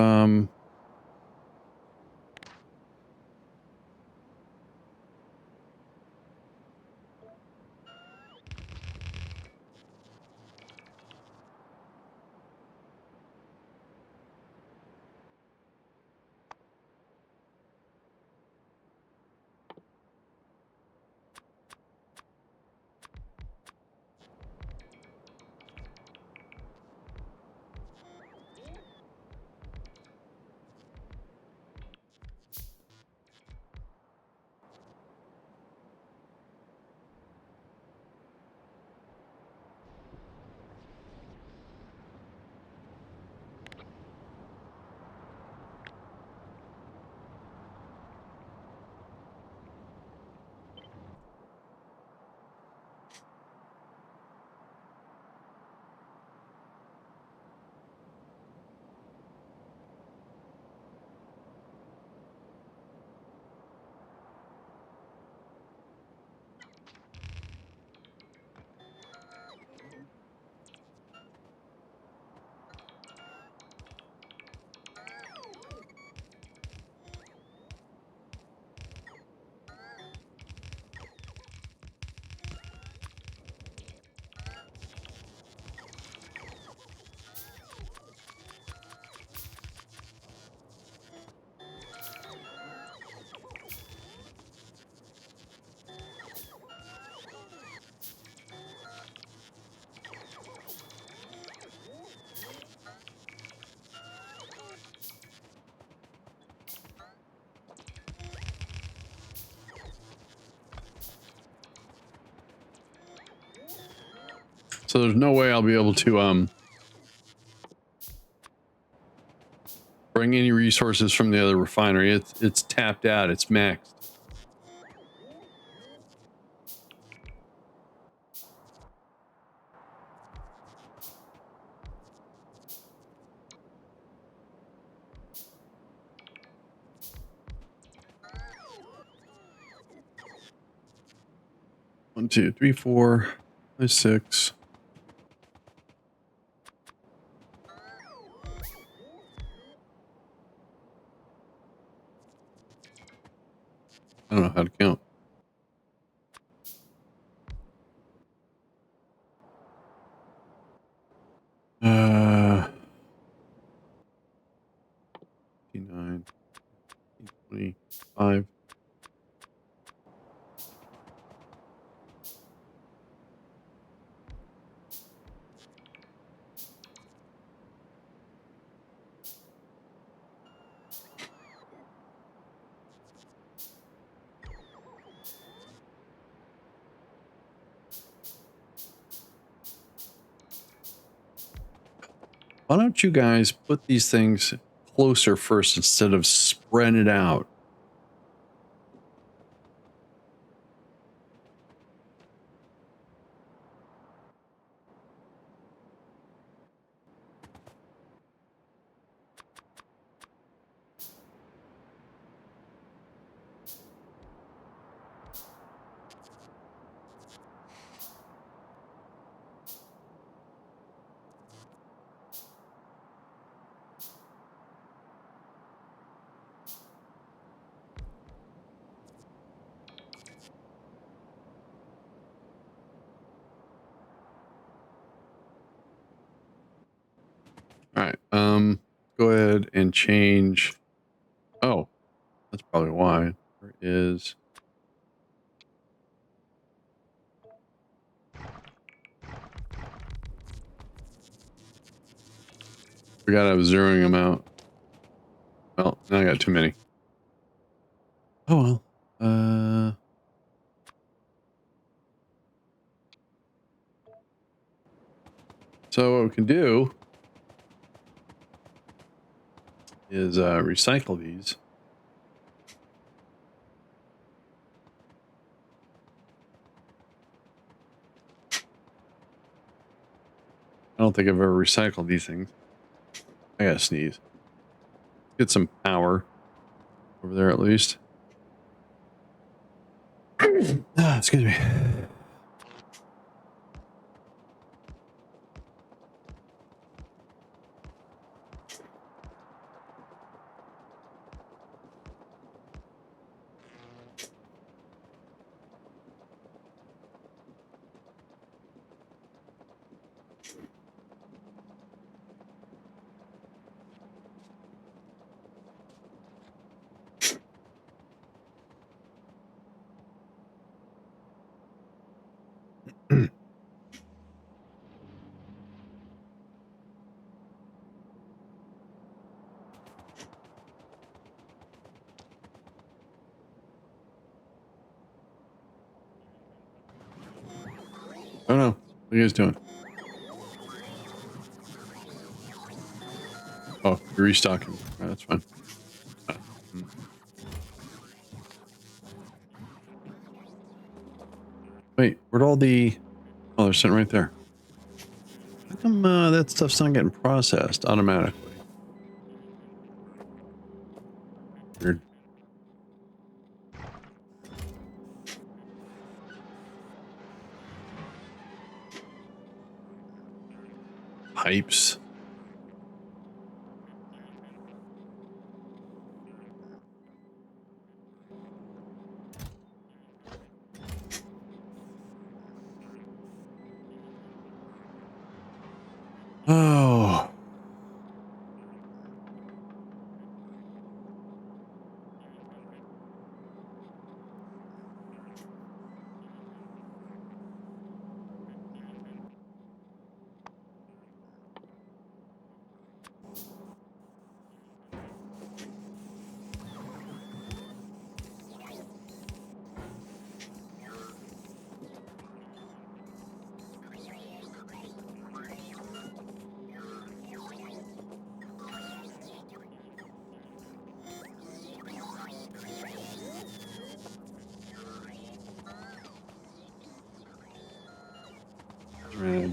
So there's no way I'll be able to bring any resources from the other refinery. It's tapped out. It's maxed. One, two, three, 4, 5, 6. I don't know how to count. Uh, 59, 25. Why don't you guys put these things closer first instead of spreading it out? All right. Go ahead and change. Oh, that's probably why. There is. Forgot I was zeroing them out. Well, now I got too many. Oh well. So what we can do is recycle these. I don't think I've ever recycled these things. I gotta sneeze. Get some power over there at least. Excuse me. Oh no. What are you guys doing? Oh, you're restocking. All right, that's fine. Wait, where'd all the... Oh, they're sitting right there. How come that stuff's not getting processed automatically? Weird. Pipes. Oh.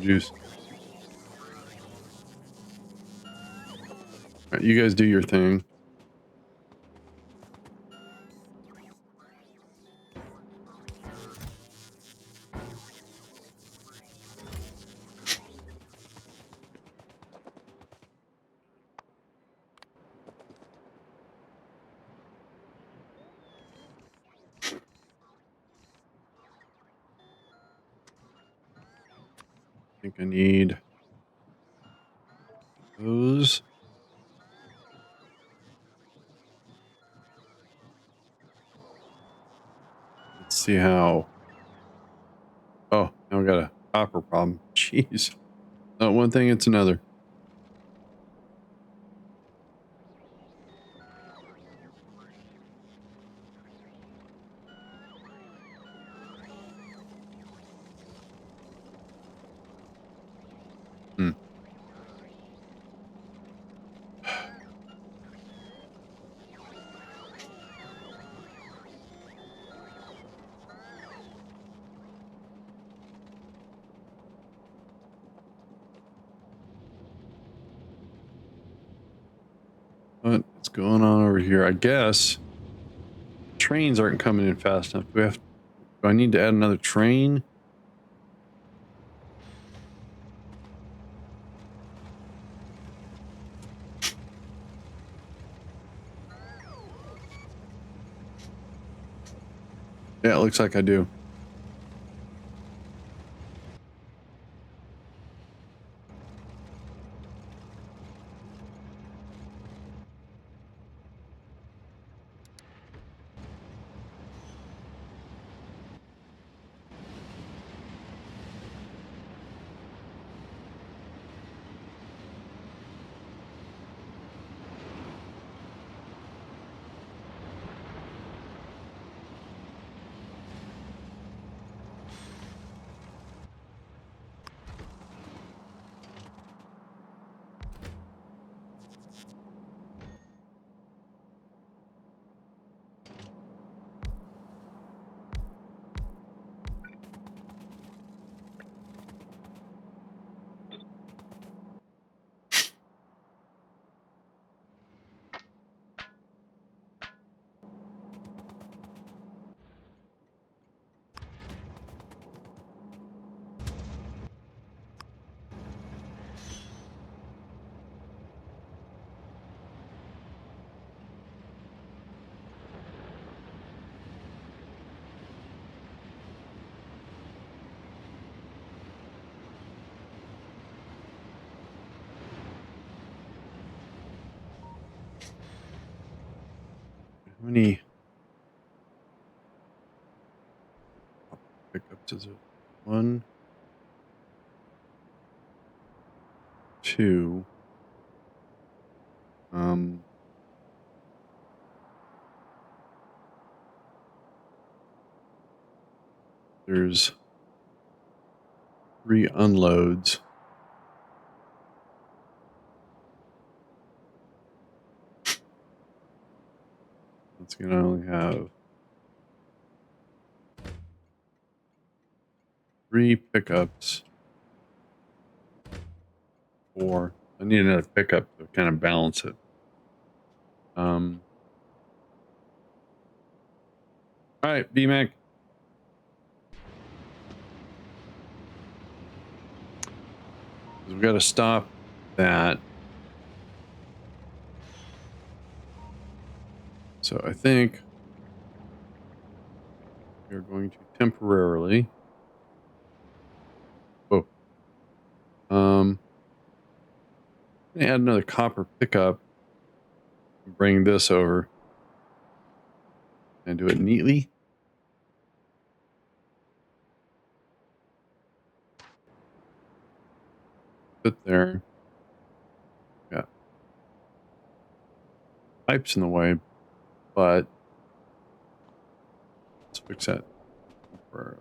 juice. All right, you guys do your thing. I think I need those. Let's see how. Oh, now I got a copper problem. Jeez. Not one thing, it's another. Hmm. What's going on over here? I guess trains aren't coming in fast enough. Do I need to add another train? Yeah, it looks like I do. How many pickups is it? 1, 2. There's 3 unloads. It's gonna only have 3 pickups. 4. I need another pickup to kind of balance it. All right, BMAC. We've got to stop that. So I think we're going to temporarily. Oh, add another copper pickup. Bring this over and do it neatly. Sit there. Got pipes in the way, but let's fix that temporarily.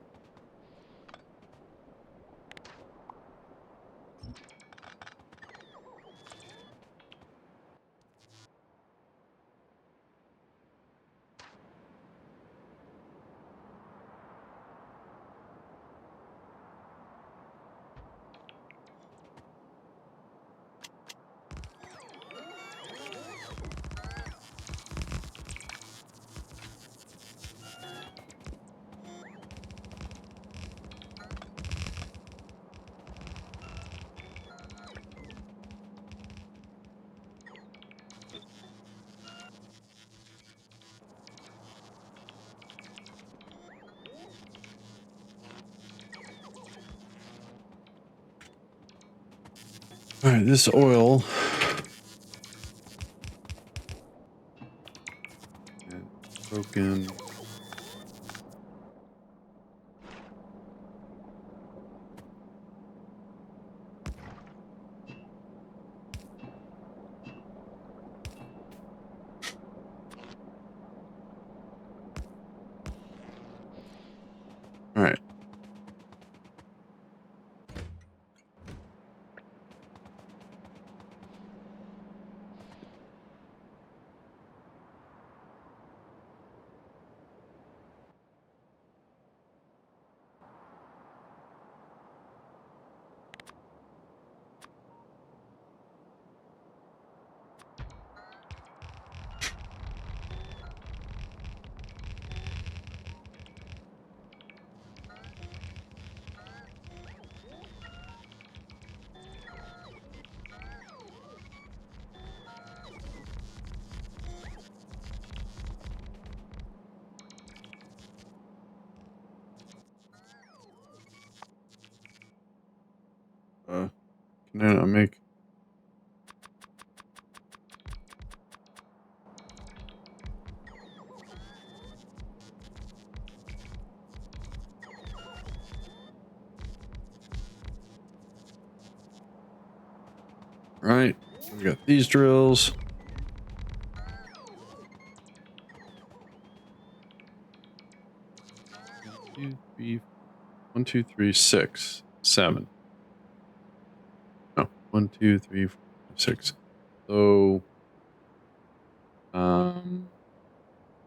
All right, this oil. Broken. All right. Can I not make? Right. We got these drills. One, two, three, six, seven. No, 1, 2, 3, 4, 5, 6. So,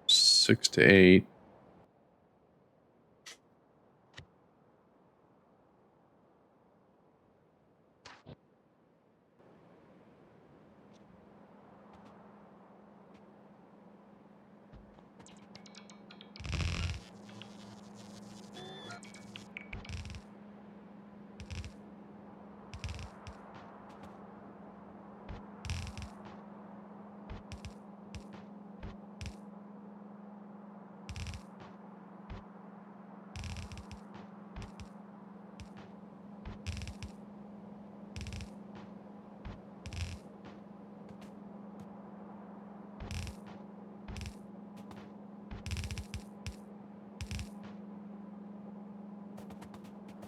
6 to 8.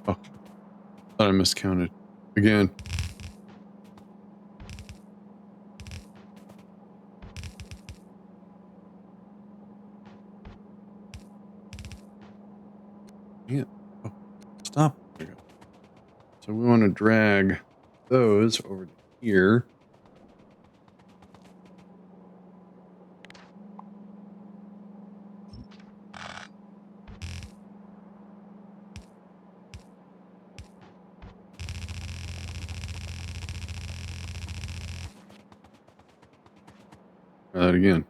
Oh, thought I miscounted again. Yeah. Oh, stop. There we go. So we want to drag those over to here. Try that again.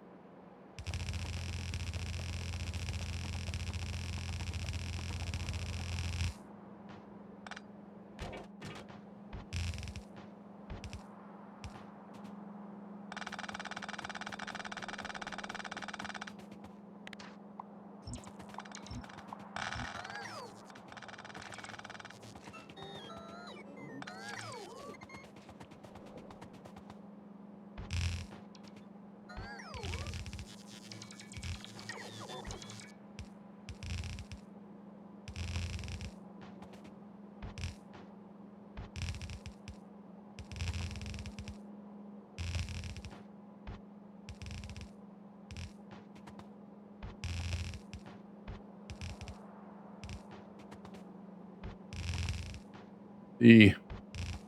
The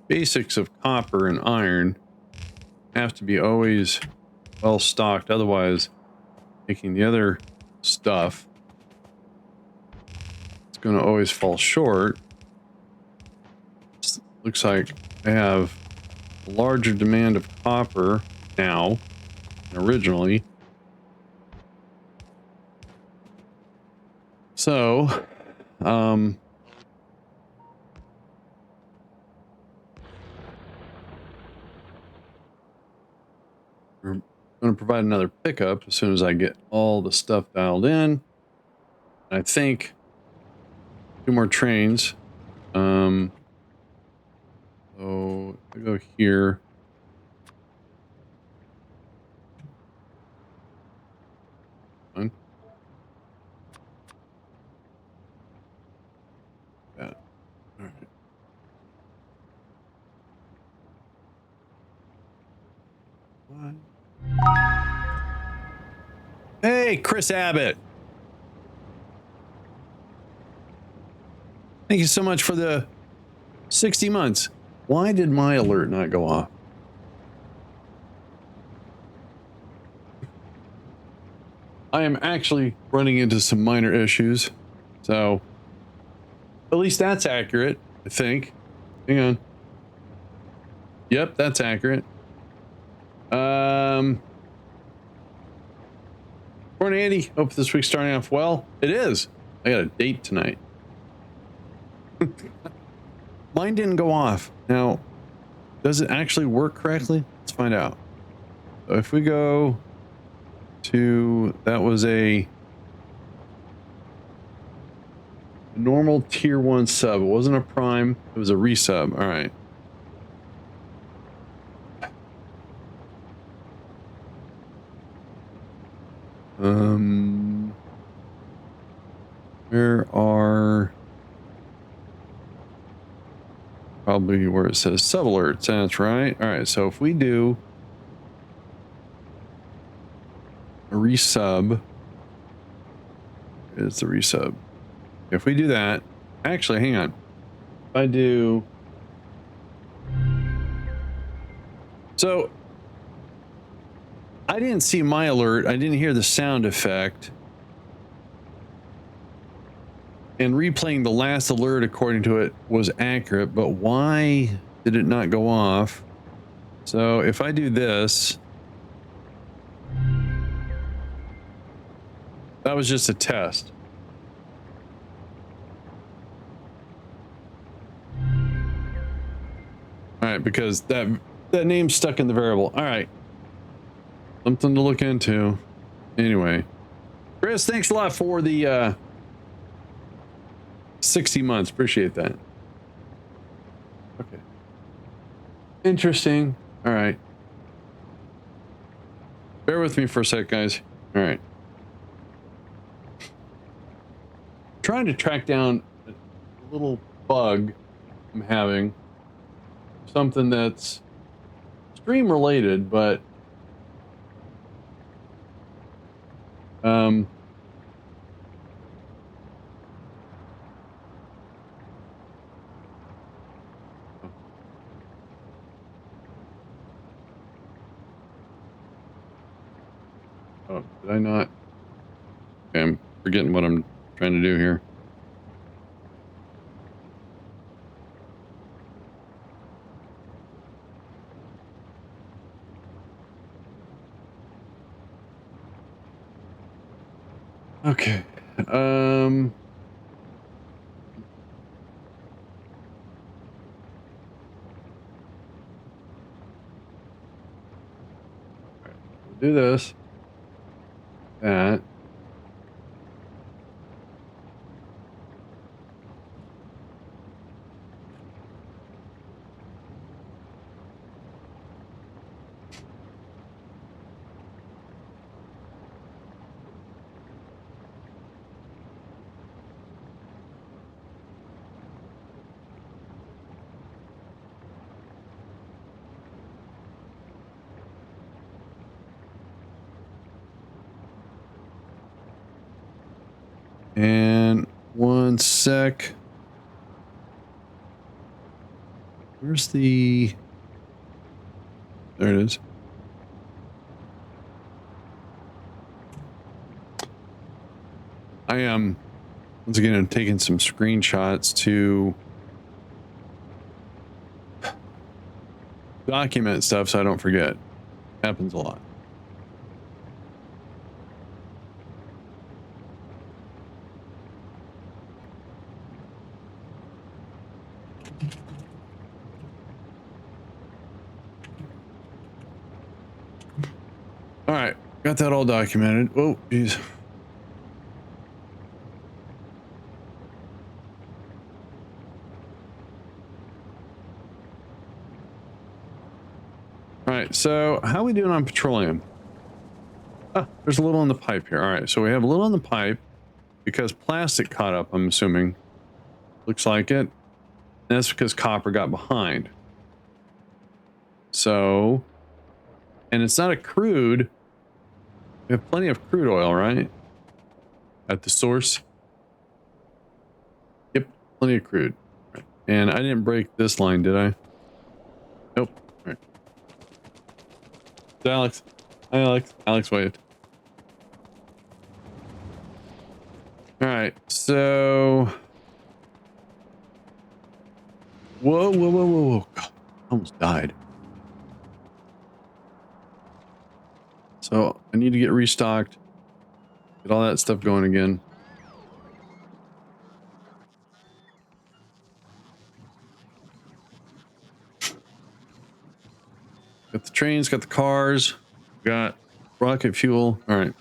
basics of copper and iron have to be always well stocked, otherwise making the other stuff, it's going to always fall short. Looks like I have a larger demand of copper now than originally. So, we're going to provide another pickup as soon as I get all the stuff dialed in. I think 2 more trains. So I go here. On. That. All right. What? Hey, Chris Abbott. Thank you so much for the 60 months. Why did my alert not go off? I am actually running into some minor issues. So at least that's accurate, I think. Hang on. Yep, that's accurate. Morning, Andy. Hope this week's starting off well. It is. I got a date tonight. Mine didn't go off. Now, does it actually work correctly? Let's find out. So if we go to, that was a normal tier 1 sub. It wasn't a prime. It was a resub. All right. Where are probably where it says sub alerts? That's right. All right. So if we do a resub, is the resub. If we do that, actually, hang on. If I do, so I didn't see my alert. I didn't hear the sound effect. And replaying the last alert according to it was accurate, but why did it not go off? So if I do this, that was just a test. All right, because that name's stuck in the variable. All right. Something to look into. Anyway. Chris, thanks a lot for the 60 months. Appreciate that. Okay. Interesting. All right. Bear with me for a sec, guys. All right. Trying to track down a little bug I'm having. Something that's stream related, but oh, did I not? Okay, I'm forgetting what I'm trying to do here. Okay. We'll do this. That. And one sec. Where's the... There it is. I am, once again, I'm taking some screenshots to document stuff so I don't forget. Happens a lot. All right, got that all documented. Oh, geez. right, so how are we doing on petroleum? Oh, there's a little in the pipe here. All right, so we have a little in the pipe because plastic caught up, I'm assuming. Looks like it. And that's because copper got behind. So, and it's not a crude. We have plenty of crude oil, right? At the source. Yep, plenty of crude. Right. And I didn't break this line, did I? Nope. All right. Alex. Hi, Alex. Alex waved. All right, so... Whoa, whoa, whoa, whoa, whoa. God, I almost died. So I need to get restocked. Get all that stuff going again. Got the trains, got the cars, got rocket fuel. All right.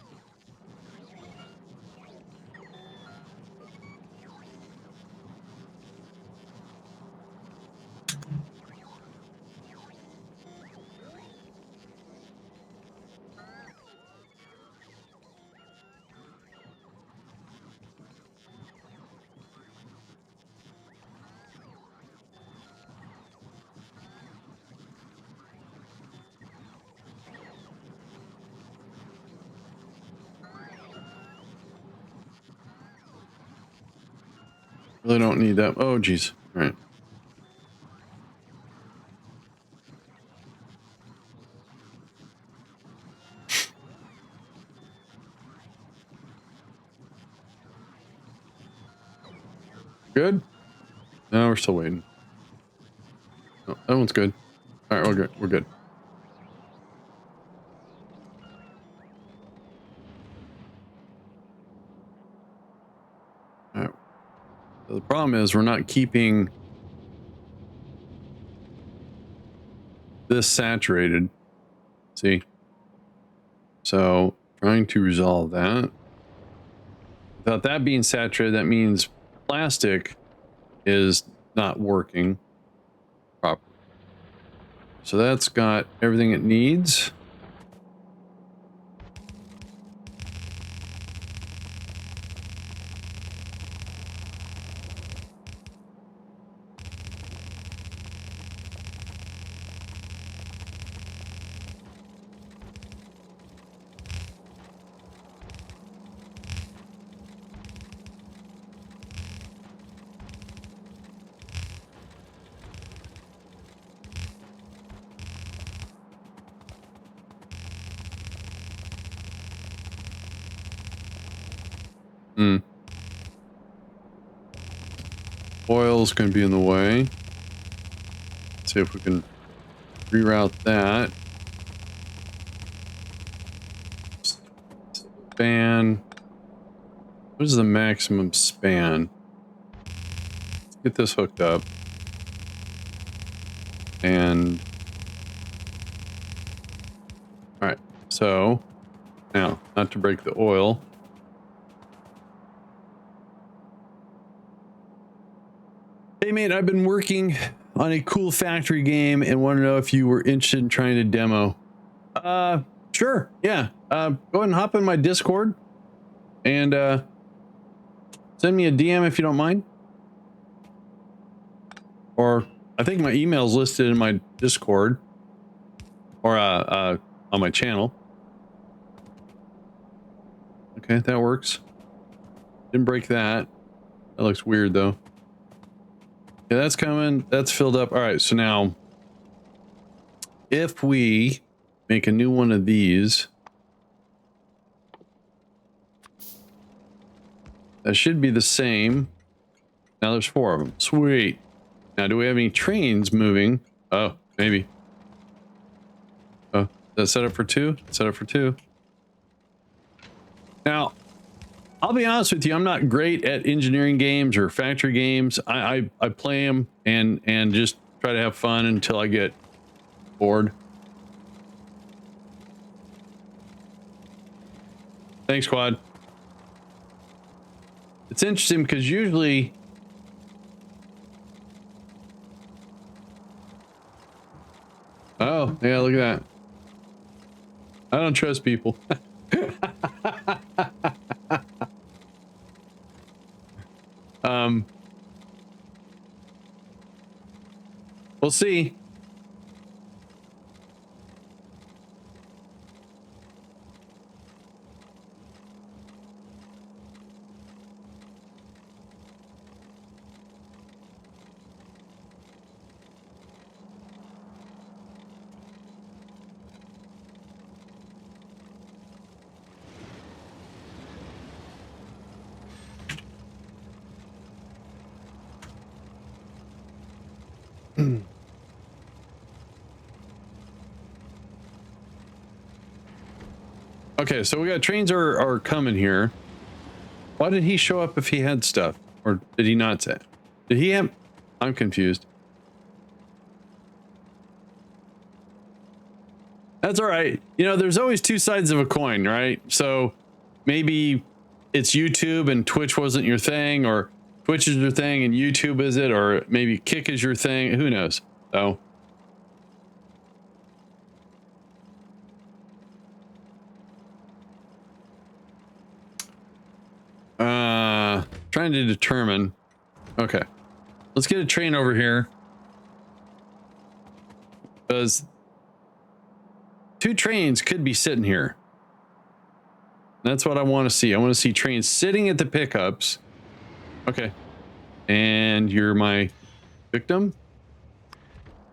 Really don't need that. Oh, geez. All right. Good? No, we're still waiting. Oh, that one's good. All right, we're good. We're good. All right. So the problem is we're not keeping this saturated. See? So trying to resolve that. Without that being saturated, that means plastic is not working properly. So that's got everything it needs. Oil's going to be in the way. Let's see if we can reroute that. Span. What is the maximum span? Let's get this hooked up. And... Alright, so... Now, not to break the oil. Hey mate, I've been working on a cool factory game and want to know if you were interested in trying to demo. Sure, yeah. Go ahead and hop in my Discord and send me a DM if you don't mind. Or I think my email is listed in my Discord or on my channel. Okay, that works. Didn't break that. That looks weird though. Yeah, that's coming. That's filled up. All right, so now if we make a new one of these, that should be the same. Now there's 4 of them. Sweet. Now, do we have any trains moving? Oh, maybe. Oh, is that set up for 2? Set up for 2. Now, I'll be honest with you, I'm not great at engineering games or factory games. I play them and just try to have fun until I get bored. Thanks, Quad. It's interesting because usually... Oh, yeah, look at that. I don't trust people. We'll see. Okay, so we got trains are coming here. Why did he show up if he had stuff? Or did he not say? Did he have... I'm confused. That's all right. You know, there's always two sides of a coin, right? So maybe it's YouTube and Twitch wasn't your thing, or Twitch is your thing and YouTube is it, or maybe Kick is your thing. Who knows? So... trying to determine. Okay, let's get a train over here, because two trains could be sitting here. That's what I want to see. I want to see trains sitting at the pickups. Okay, and you're my victim.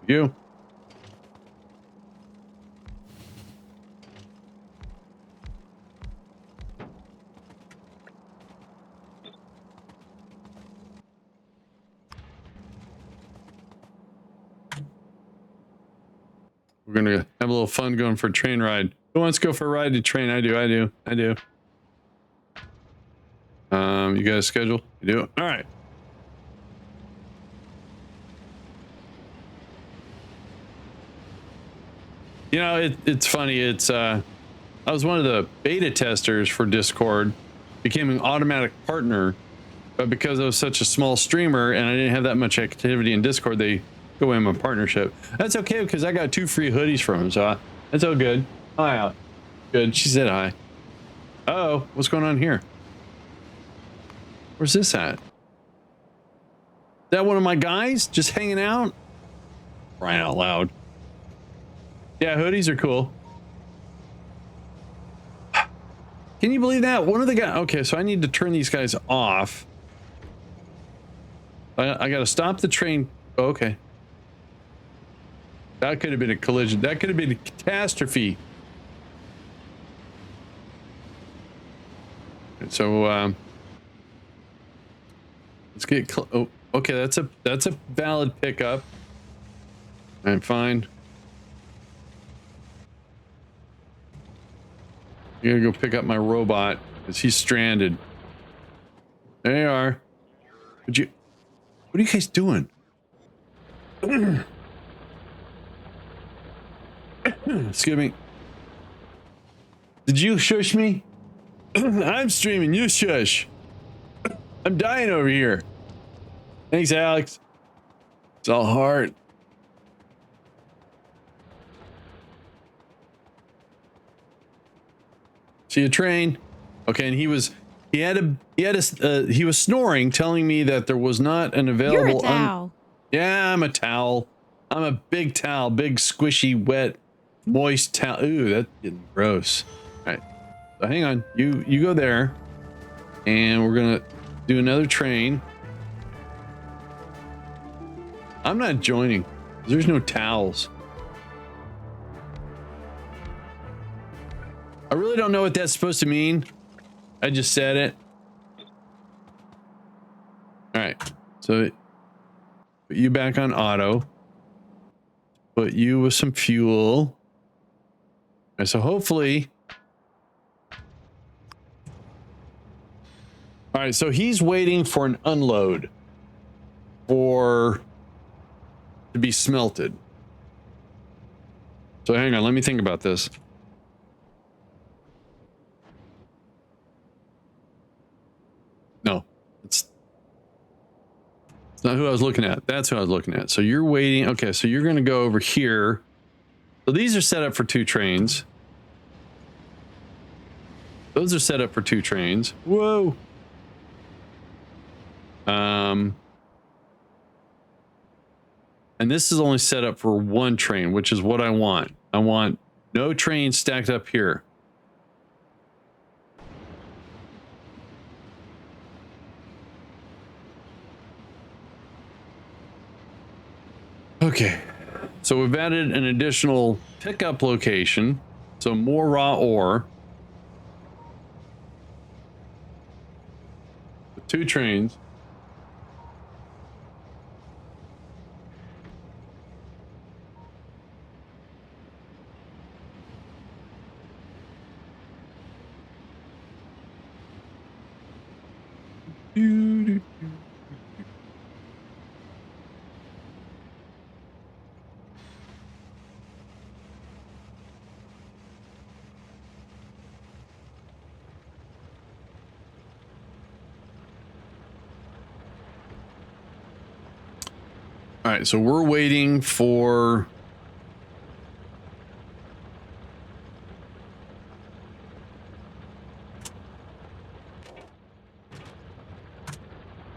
You. We're gonna have a little fun going for a train ride. Who wants to go for a ride to train? I do. You got a schedule? You do? All right. You know, it's funny. It's I was one of the beta testers for Discord, became an automatic partner, but because I was such a small streamer and I didn't have that much activity in Discord, they go in my partnership. That's okay because I got 2 free hoodies from him, so that's all good. Hi, out. Good. She said hi. Uh-oh, what's going on here? Where's this at? Is that one of my guys just hanging out? Crying out loud. Yeah, hoodies are cool. Can you believe that? One of the guys... Okay, so I need to turn these guys off. I got to stop the train. Oh, okay. That could have been a collision. That could have been a catastrophe. So, let's get... Oh, okay, that's a valid pickup. I'm fine. I gotta go pick up my robot because he's stranded. There you are. What are you guys doing? Excuse me. Did you shush me? I'm streaming. You shush. I'm dying over here. Thanks, Alex. It's all hard. See a train. Okay, and he was snoring, telling me that there was not an available. You're a towel. Yeah, I'm a towel. I'm a big towel, big squishy, wet, moist towel. Ooh, that's getting gross. All right, so hang on. You go there, and we're gonna do another train. I'm not joining. There's no towels. I really don't know what that's supposed to mean. I just said it. All right, so put you back on auto. Put you with some fuel. And so hopefully... All right, so he's waiting for an unload to be smelted. So hang on, let me think about this. No, it's not who I was looking at. That's who I was looking at. So you're waiting. Okay, so you're going to go over here. So these are set up for 2 trains. Those are set up for 2 trains. Whoa. And this is only set up for 1 train, which is what I want. I want no trains stacked up here. Okay. So we've added an additional pickup location. So more raw ore. With 2 trains. All right, so we're waiting for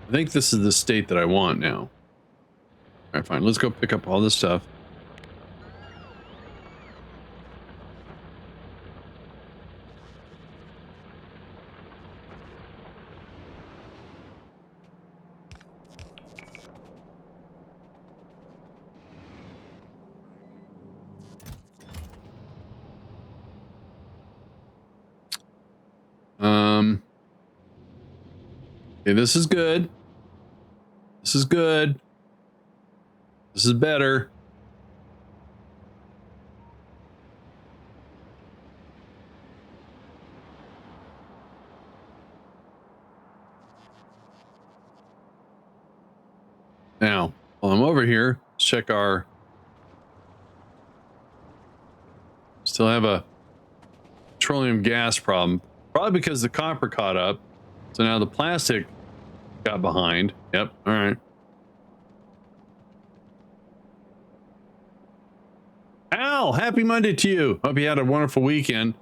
I think this is the state that I want now. All right, fine. Let's go pick up all this stuff. Okay, this is good. This is good. This is better. Now, while I'm over here, let's check our... Still have a petroleum gas problem. Probably because the copper caught up. So now the plastic got behind. Yep, all right. Al, happy Monday to you. Hope you had a wonderful weekend.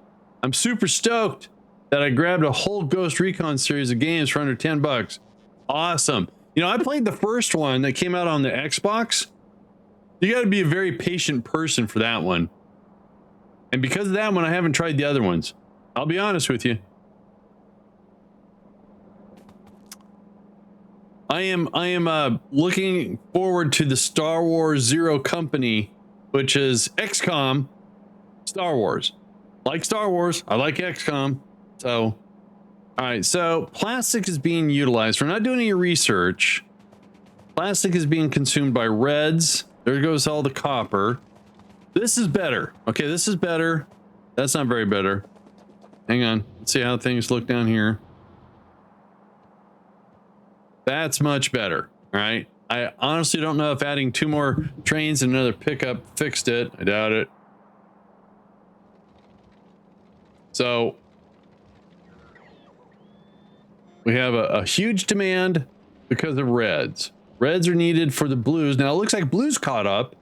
I'm super stoked that I grabbed a whole Ghost Recon series of games for under 10 bucks. Awesome. You know, I played the first one that came out on the Xbox. You got to be a very patient person for that one. And because of that one, I haven't tried the other ones. I'll be honest with you. I am looking forward to the Star Wars Zero Company, which is XCOM Star Wars. Like Star Wars, I like XCOM. So, all right, so plastic is being utilized. We're not doing any research. Plastic is being consumed by reds. There goes all the copper. This is better. Okay, this is better. That's not very better. Hang on. Let's see how things look down here. That's much better. All right. I honestly don't know if adding 2 more trains and another pickup fixed it. I doubt it. So we have a huge demand because of reds. Reds are needed for the blues. Now it looks like blues caught up.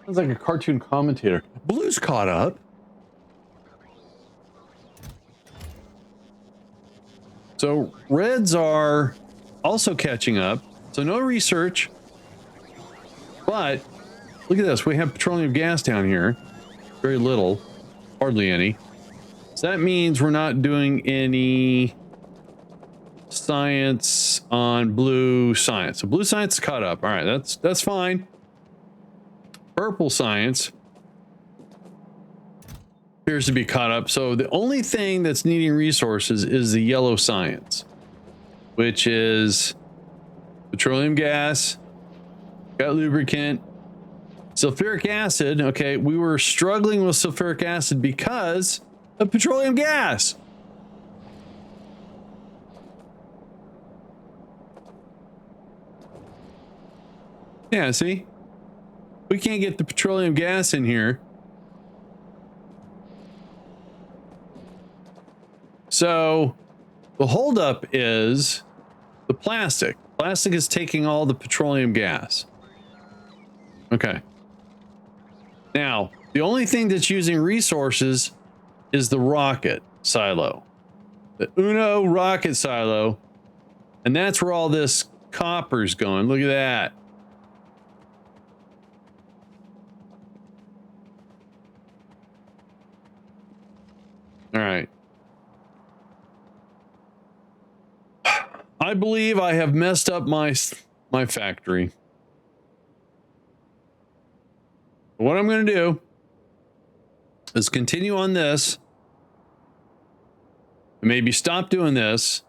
Sounds like a cartoon commentator. Blues caught up. So reds are also catching up. So no research. But look at this. We have petroleum gas down here. Very little. Hardly any. So that means we're not doing any science on blue science. So blue science is caught up. All right, that's fine. Purple science appears to be caught up. So the only thing that's needing resources is the yellow science, which is petroleum gas, got lubricant, sulfuric acid. Okay, we were struggling with sulfuric acid because of petroleum gas. Yeah, see? We can't get the petroleum gas in here. So the holdup is the plastic. Plastic is taking all the petroleum gas. Okay. Now, The only thing that's using resources is the rocket silo. The Uno rocket silo. And that's where all this copper's going. Look at that. All right. I believe I have messed up my factory. What I'm going to do is continue on this. Maybe stop doing this.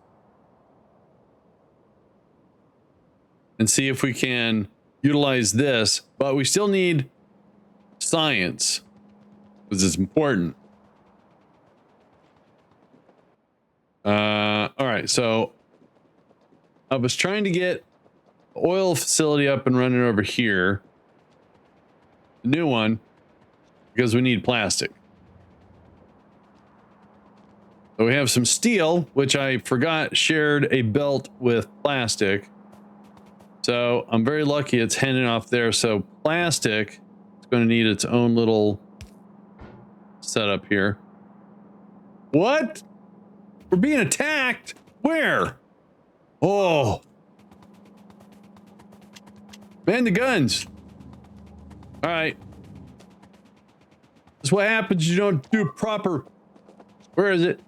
And see if we can utilize this. But we still need science. Because it's important. All right, so I was trying to get the oil facility up and running over here. The new one, because we need plastic. So we have some steel, which I forgot shared a belt with plastic. So I'm very lucky it's handing off there. So plastic is going to need its own little setup here. What? We're being attacked? Where? Oh. Man the guns. All right. That's what happens. You don't do proper. Where is it?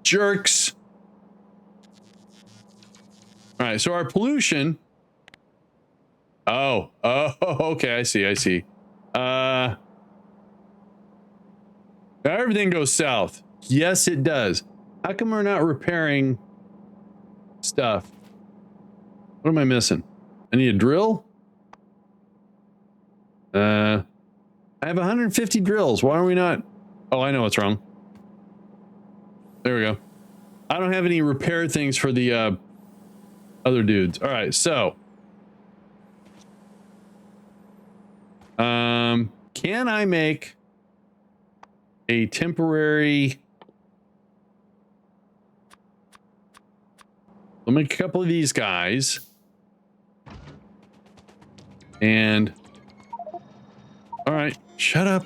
Jerks. All right. So our pollution. Oh, okay. I see. Everything goes south. Yes, it does. How come we're not repairing stuff? What am I missing? I need a drill? I have 150 drills. Why are we not? Oh, I know what's wrong. There we go. I don't have any repair things for the other dudes. All right, so can I make a temporary? I'll make a couple of these guys. And all right, shut up.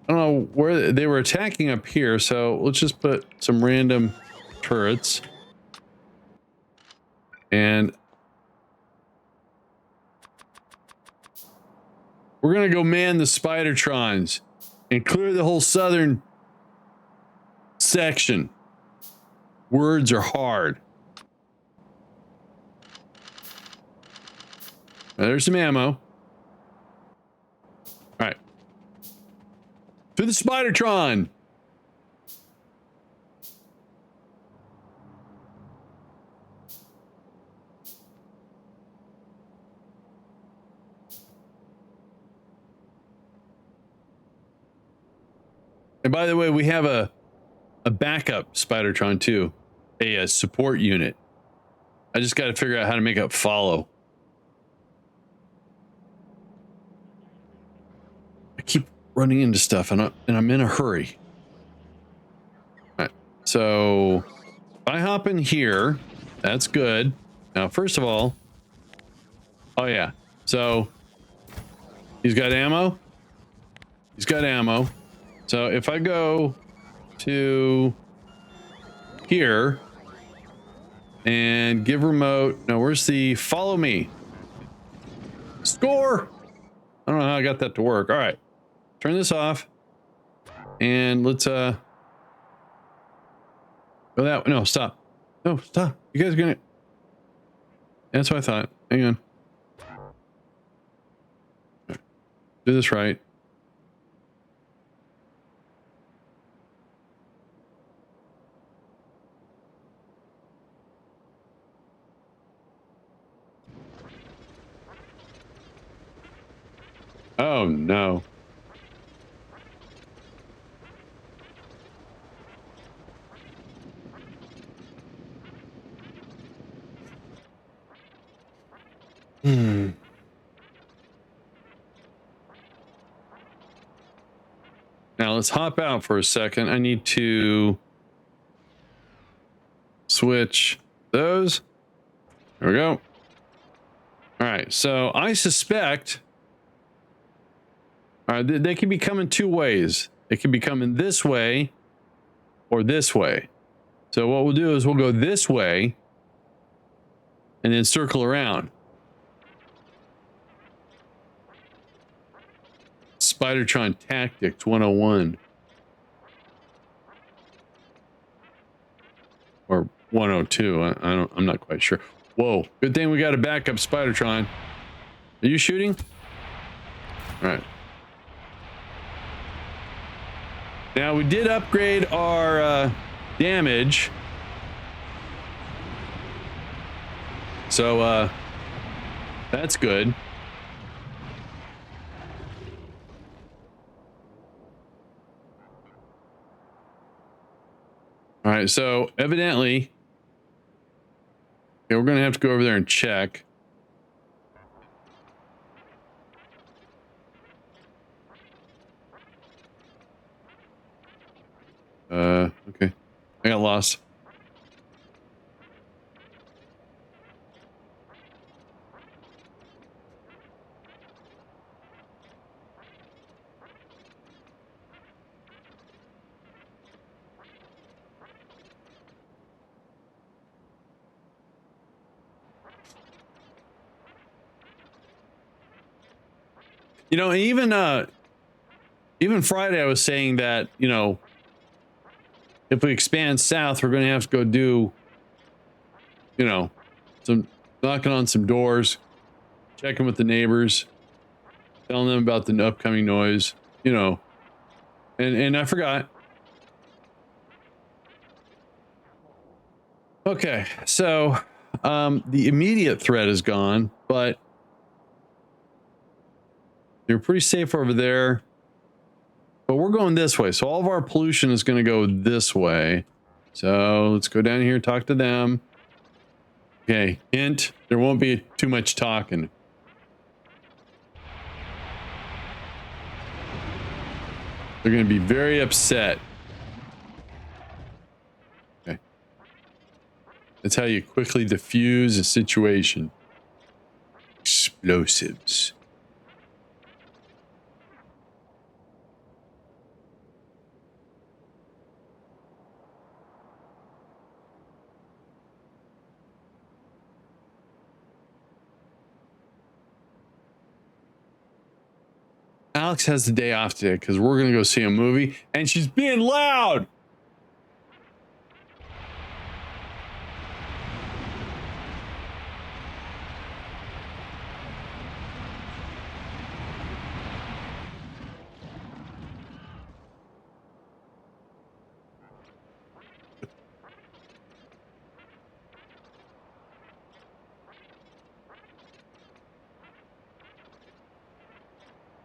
I don't know where they were attacking up here, so let's just put some random turrets. And we're gonna go man the Spidertrons and clear the whole southern section. Words are hard. Now, there's some ammo. All right. To the Spidertron. And by the way, we have a backup Spidertron too, a support unit. I just got to figure out how to make it follow. I keep running into stuff and I'm in a hurry. All right, so if I hop in here, that's good. Now, first of all, oh yeah, so he's got ammo. He's got ammo. So if I go to here and give remote, no, where's the follow me? Score! I don't know how I got that to work. All right, turn this off and let's go that way. No, stop. No, stop. You guys are gonna. That's what I thought. Hang on. Do this right. Oh no. Now let's hop out for a second. I need to switch those. There we go. All right. right, so I suspect. All right, they can be coming two ways. They can be coming this way or this way. So what we'll do is we'll go this way and then circle around. Spidertron Tactics 101. Or 102. I'm not quite sure. Whoa, good thing we got a backup Spidertron. Are you shooting? All right. Now we did upgrade our damage. So that's good. All right, so evidently, okay, we're gonna have to go over there and check. Okay, I got lost. You know, even Friday, I was saying that, you know, if we expand south, we're going to have to go do, you know, some knocking on some doors, checking with the neighbors, telling them about the upcoming noise, you know, and I forgot. Okay, so the immediate threat is gone, but you're pretty safe over there. But we're going this way, so all of our pollution is going to go this way. So let's go down here and talk to them. Okay, hint, there won't be too much talking. They're going to be very upset. Okay. That's how you quickly diffuse a situation. Explosives. Alex has the day off today because we're going to go see a movie and she's being loud.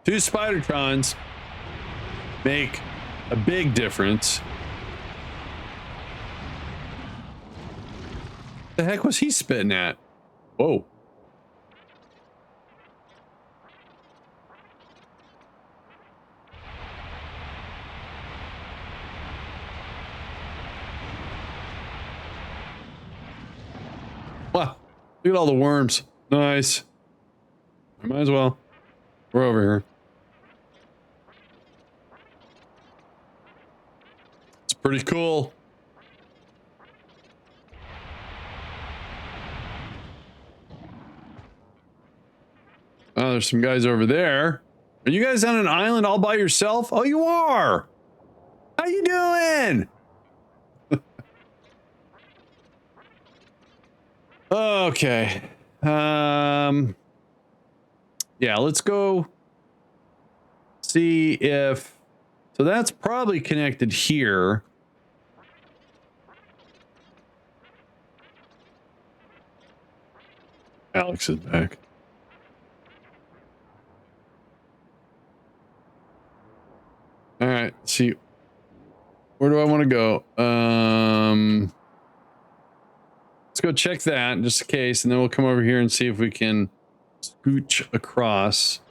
Two Spidertrons make a big difference. The heck was he spitting at? Whoa. Wow. Look at all the worms. Nice. I might as well. We're over here. It's pretty cool. Oh, there's some guys over there. Are you guys on an island all by yourself? Oh, you are. How you doing? Okay. Yeah, let's go see if... So that's probably connected here. Alex is back. All right, let's see. Where do I want to go? Let's go check that just in case, and then we'll come over here and see if we can scooch across.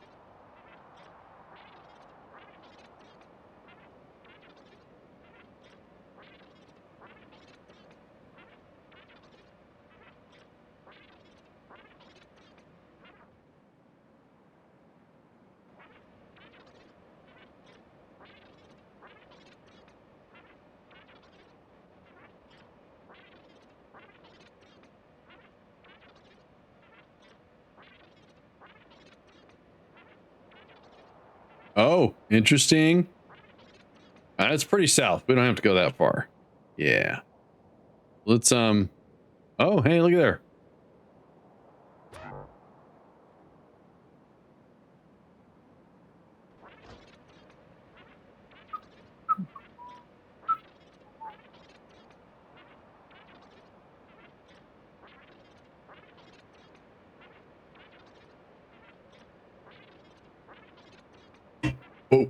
Oh, interesting. That's pretty south. We don't have to go that far. Yeah. Let's oh, hey, look at there. Oh.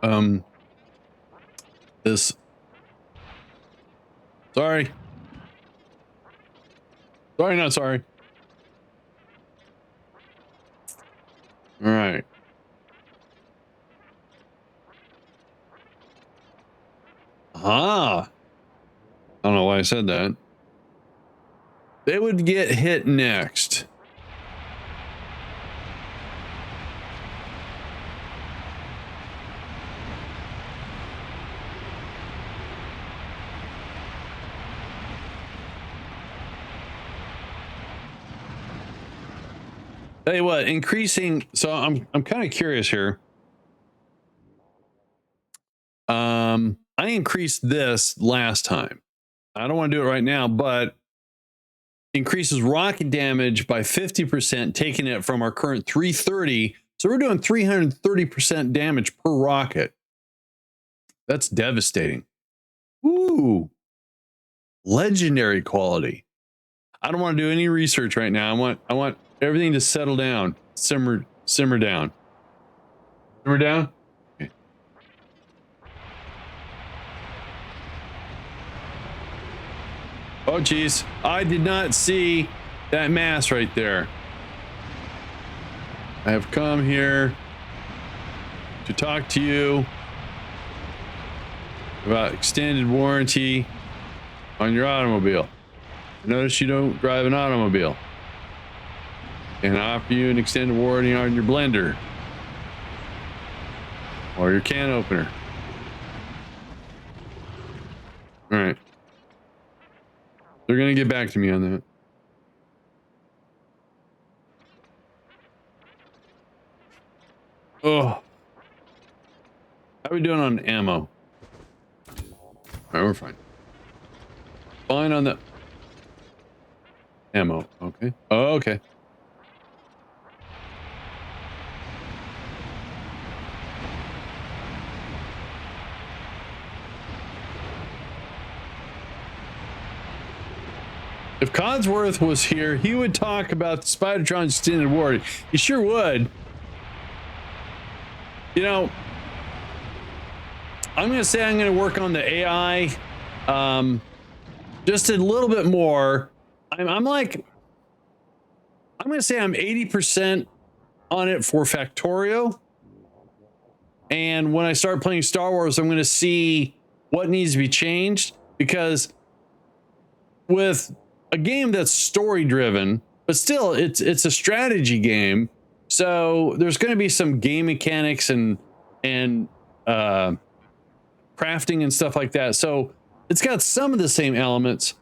Oh. This. Sorry. Sorry, not sorry. All right. Ah. I don't know why I said that. They would get hit next. Tell you what, increasing. So I'm kind of curious here. I increased this last time. I don't want to do it right now, but increases rocket damage by 50%, taking it from our current 330. So we're doing 330% damage per rocket. That's devastating. Ooh, legendary quality. I don't want to do any research right now. I want everything to settle down, simmer down, simmer down. Okay. Oh, geez, I did not see that mass right there. I have come here to talk to you about extended warranty on your automobile. I notice you don't drive an automobile. And I offer you an extended warranty on your blender or your can opener. All right. They're going to get back to me on that. Oh. How are we doing on ammo? All right, we're fine. Fine on the ammo. Okay. Oh, okay. If Codsworth was here, he would talk about the Spidertron extended warranty. He sure would. You know, I'm going to say I'm going to work on the AI just a little bit more. I'm going to say I'm 80% on it for Factorio. And when I start playing Star Wars, I'm going to see what needs to be changed, because with a game that's story driven, but still it's a strategy game. So there's going to be some game mechanics and crafting and stuff like that. So it's got some of the same elements.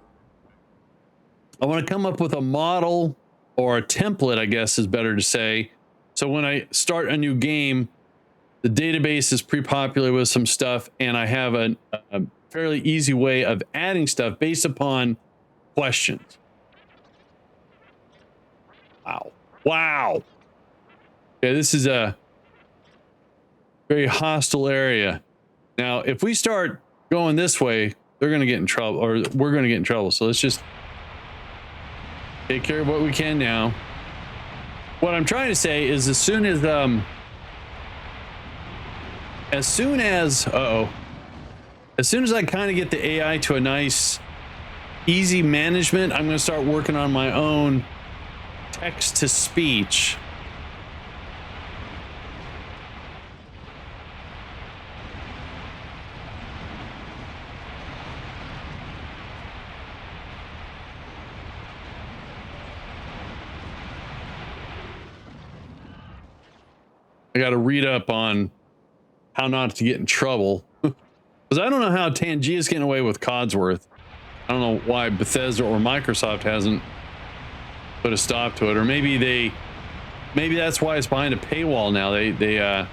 I want to come up with a model or a template, I guess is better to say. So when I start a new game, the database is pre-populated with some stuff, and I have a fairly easy way of adding stuff based upon questions. Wow. Okay, this is a very hostile area. Now, if we start going this way, they're going to get in trouble, or we're going to get in trouble. So let's just take care of what we can now. What I'm trying to say is, as soon as I kind of get the AI to a nice, easy management, I'm going to start working on my own text to speech. I got to read up on how not to get in trouble, because I don't know how Tangia's getting away with Codsworth. I don't know why Bethesda or Microsoft hasn't put a stop to it, or maybe maybe that's why it's behind a paywall now. They have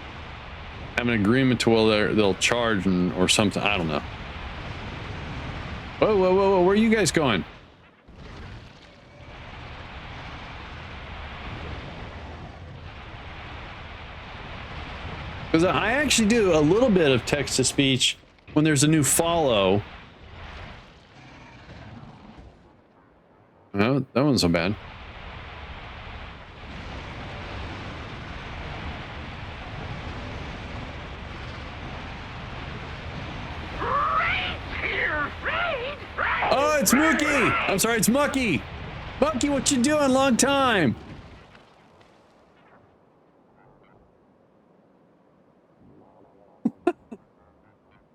an agreement to where they'll charge or something. I don't know. Whoa, whoa, whoa, whoa! Where are you guys going? Because I actually do a little bit of text to speech when there's a new follow. No, that wasn't so bad. Oh, it's Mookie! I'm sorry, it's Mucky! Mucky, what you doing? Long time!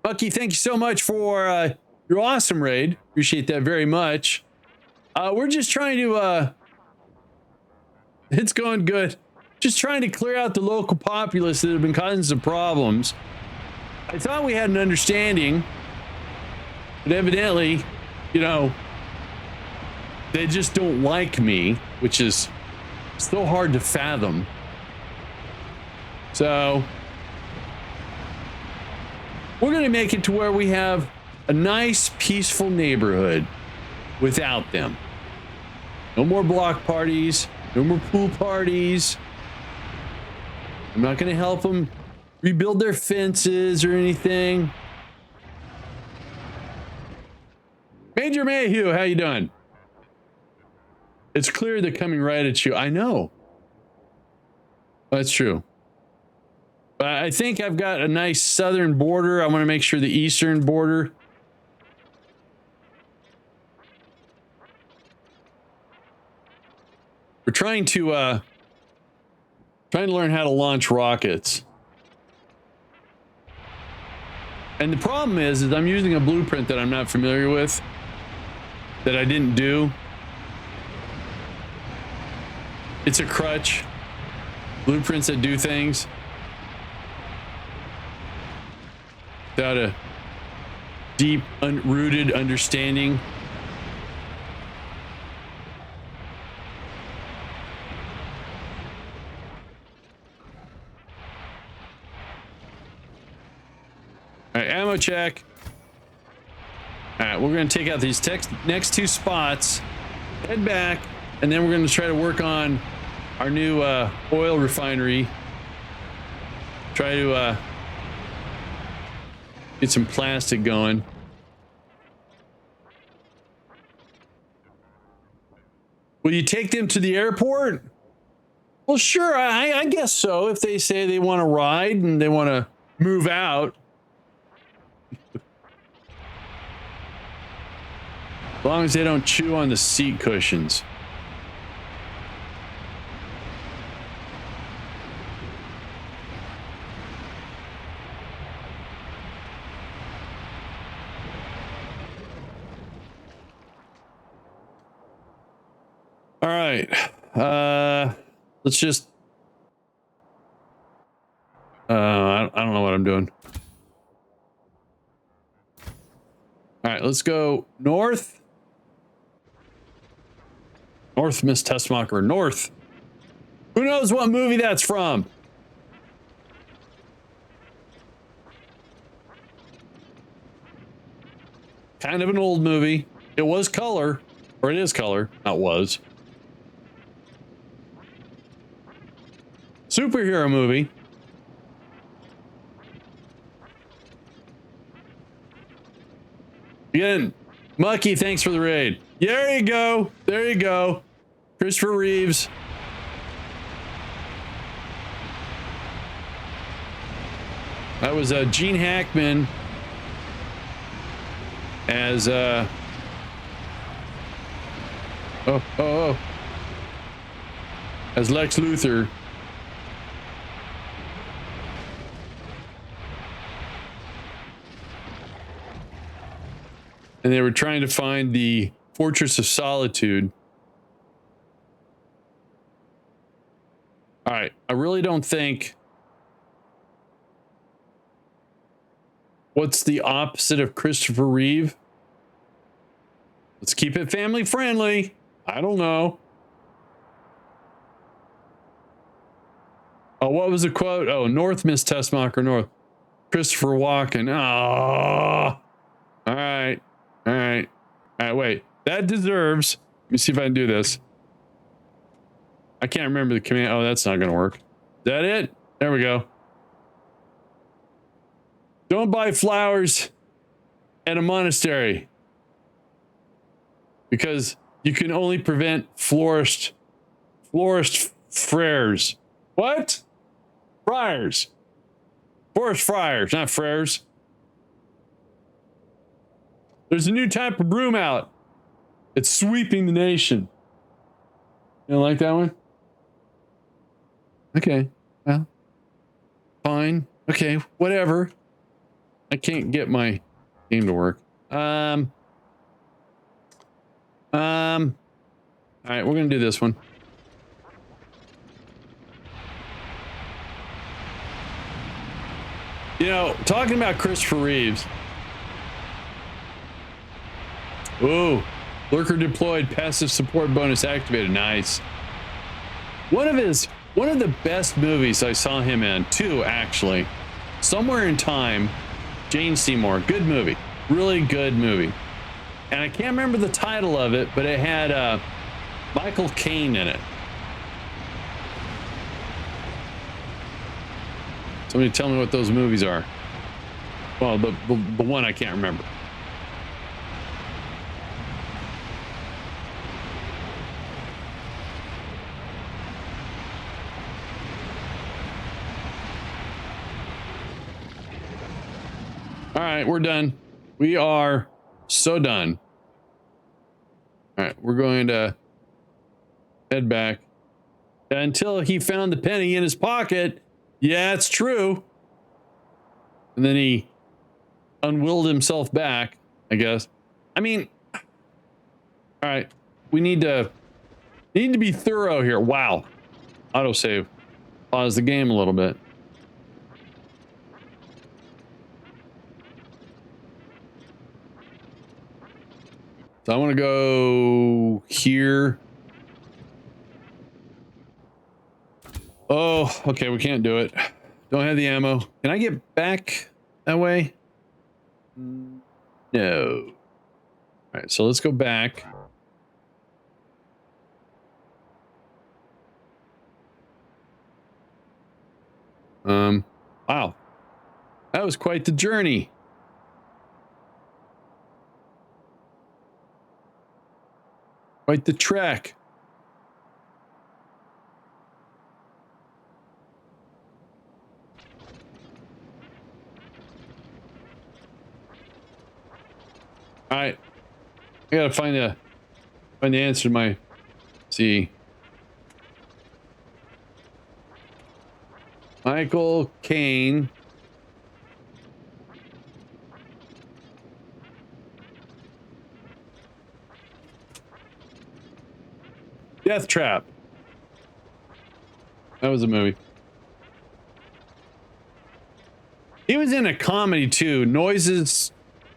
Mucky, thank you so much for your awesome raid. Appreciate that very much. We're just trying to... it's going good. Just trying to clear out the local populace that have been causing some problems. I thought we had an understanding, but evidently, you know, they just don't like me, which is still hard to fathom. So we're going to make it to where we have a nice, peaceful neighborhood without them. No more block parties, no more pool parties. I'm not going to help them rebuild their fences or anything. Major Mayhew, how you doing? It's clear they're coming right at you. I know. That's true. But I think I've got a nice southern border. I want to make sure the eastern border. We're trying to learn how to launch rockets. And the problem is I'm using a blueprint that I'm not familiar with, that I didn't do. It's a crutch. Blueprints that do things without a deep, rooted understanding. All right, ammo check. All right, we're going to take out these next two spots, head back, and then we're going to try to work on our new oil refinery. Try to get some plastic going. Will you take them to the airport? Well, sure, I guess so. If they say they want to ride and they want to move out. As long as they don't chew on the seat cushions. All right. Let's just... I don't know what I'm doing. All right, let's go north. North, Miss Tessmacher. North. Who knows what movie that's from? Kind of an old movie. It was color. Or it is color. Not was. Superhero movie. Again, Mucky, thanks for the raid. There you go. There you go. Christopher Reeves. That was Gene Hackman as as Lex Luthor. And they were trying to find the Fortress of Solitude. All right, I really don't think... What's the opposite of Christopher Reeve? Let's keep it family friendly. I don't know. Oh, what was the quote? Oh, North missed Tessmacher North. Christopher Walken. Oh. All right. All right. All right, wait. That deserves... Let me see if I can do this. I can't remember the command. Oh, that's not going to work. Is that it? There we go. Don't buy flowers at a monastery. Because you can only prevent florist frares. What? Friars. Forest friars, not frares. There's a new type of broom out. It's sweeping the nation. You don't like that one? Okay. Well, fine. Okay, whatever. I can't get my game to work. All right, we're gonna do this one. You know, talking about Christopher Reeves. Ooh, lurker deployed, passive support bonus activated. Nice. One of the best movies I saw him in, too, actually. Somewhere in Time, Jane Seymour. Good movie. Really good movie. And I can't remember the title of it, but it had Michael Caine in it. Somebody tell me what those movies are. Well, the one I can't remember. All right, we're done. We are so done. All right, we're going to head back until he found the penny in his pocket. Yeah, it's true. And then he unwilled himself back, I guess. I mean, all right, we need to be thorough here. Wow. Autosave. Pause the game a little bit. So I want to go here. Oh, okay, we can't do it. Don't have the ammo. Can I get back that way? No. All right, so let's go back. Wow. That was quite the journey. Quite the trek. All right. I gotta find the answer to my... See. Michael Caine. Death Trap. That was a movie. He was in a comedy too. Noises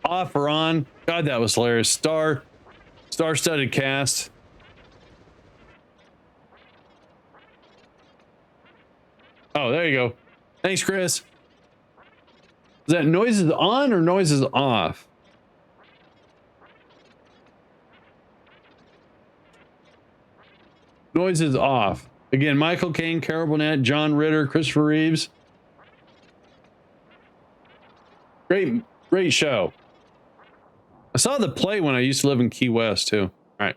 Off or On. God, that was hilarious. Star-studded cast. Oh, there you go. Thanks, Chris. Is that Noises On or Noises Off? Noises Off. Again, Michael Caine, Carol Burnett, John Ritter, Christopher Reeves. Great show. I saw the play when I used to live in Key West too. All right.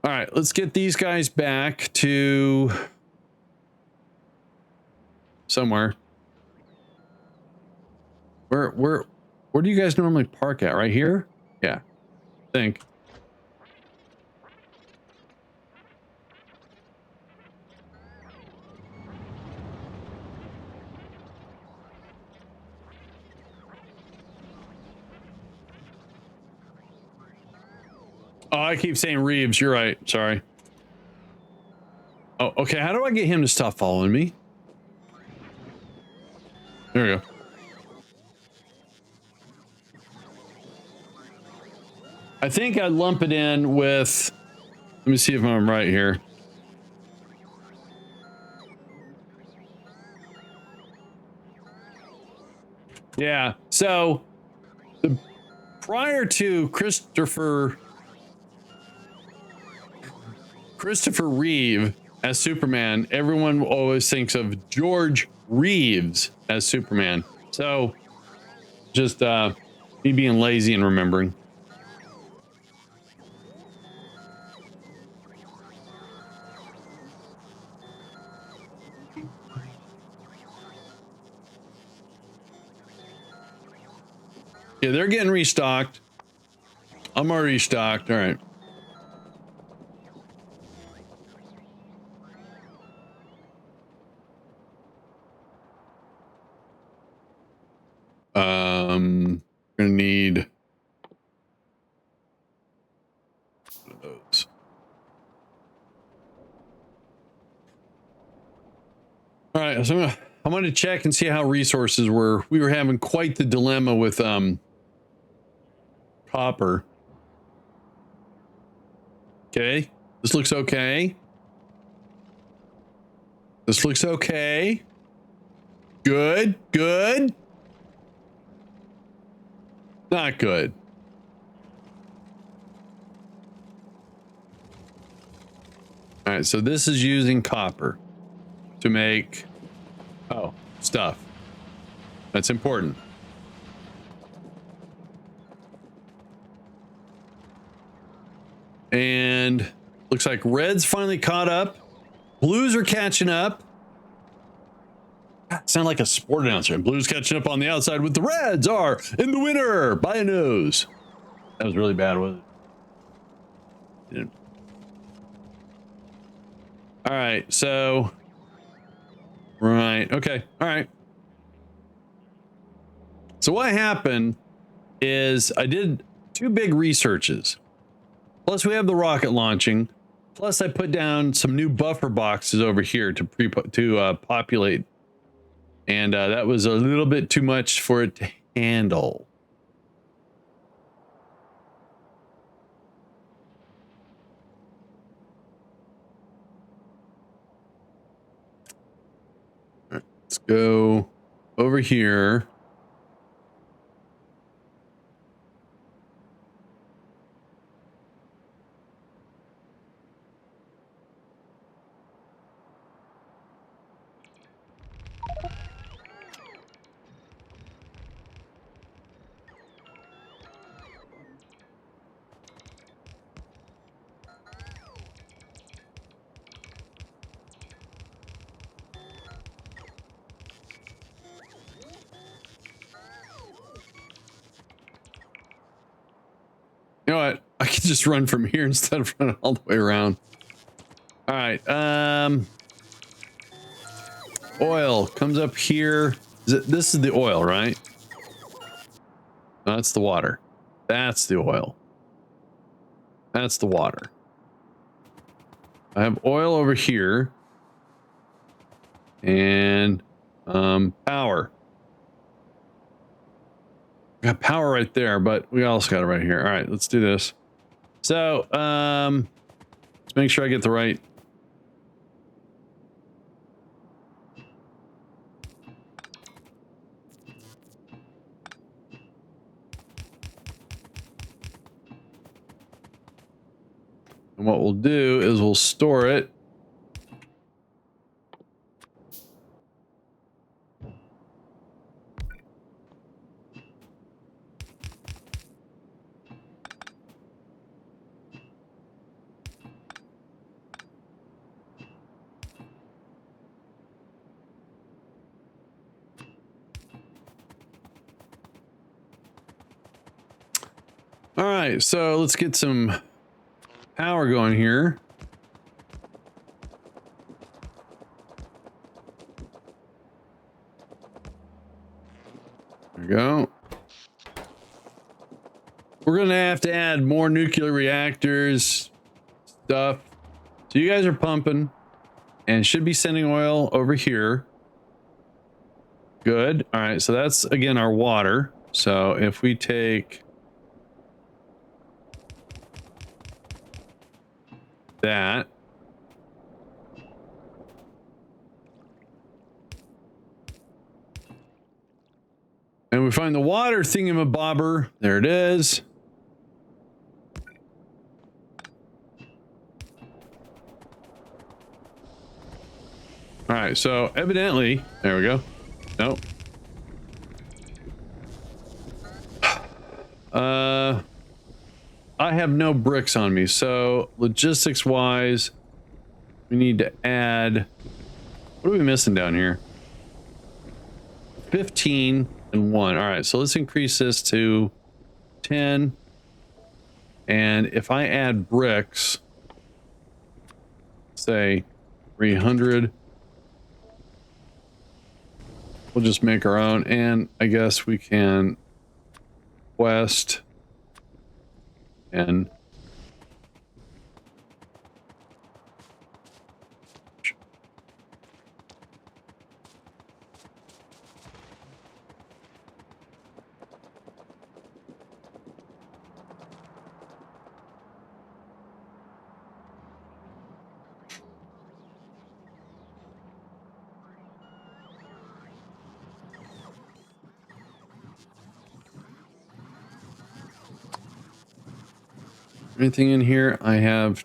All right, let's get these guys back to somewhere. Where do you guys normally park at? Right here? Yeah. I think. Oh, I keep saying Reeves. You're right. Sorry. Oh, okay. How do I get him to stop following me? There we go. I think I'd lump it in with, let me see if I'm right here. Yeah, so prior to Christopher Reeve as Superman, everyone always thinks of George Reeves as Superman. So just me being lazy and remembering. Yeah, they're getting restocked. I'm already stocked. All right. Gonna need those. All right, so I'm gonna check and see how resources were. We were having quite the dilemma with copper. Okay, this looks okay. This looks okay. Good, good. Not good. All right, so this is using copper to make, oh, stuff. That's important. And looks like red's finally caught up. Blues are catching up. Sound like a sport announcer. And blues catching up on the outside with the reds are in the winner by a nose. That was really bad, wasn't it? All right, so right, okay, all right. So what happened is I did 2 big researches. Plus we have the rocket launching. Plus I put down some new buffer boxes over here to populate. And that was a little bit too much for it to handle. All right, let's go over here. You know what? I can just run from here instead of running all the way around. All right. Oil comes up here. This is the oil, right? No, that's the water. That's the oil. That's the water. I have oil over here. And power. Got power right there, but we also got it right here. All right, let's do this. So, let's make sure I get the right. And what we'll do is we'll store it. All right, so let's get some power going here. There we go. We're gonna have to add more nuclear reactors stuff. So you guys are pumping and should be sending oil over here. Good. All right, so that's again our water. So if we take that. And we find the water thingamabobber. There it is. All right, so evidently, there we go. Nope. I have no bricks on me, so logistics wise, we need to add, what are we missing down here? 15 and 1. All right, so let's increase this to 10. And if I add bricks, say 300, we'll just make our own. And I guess we can west and anything in here. I have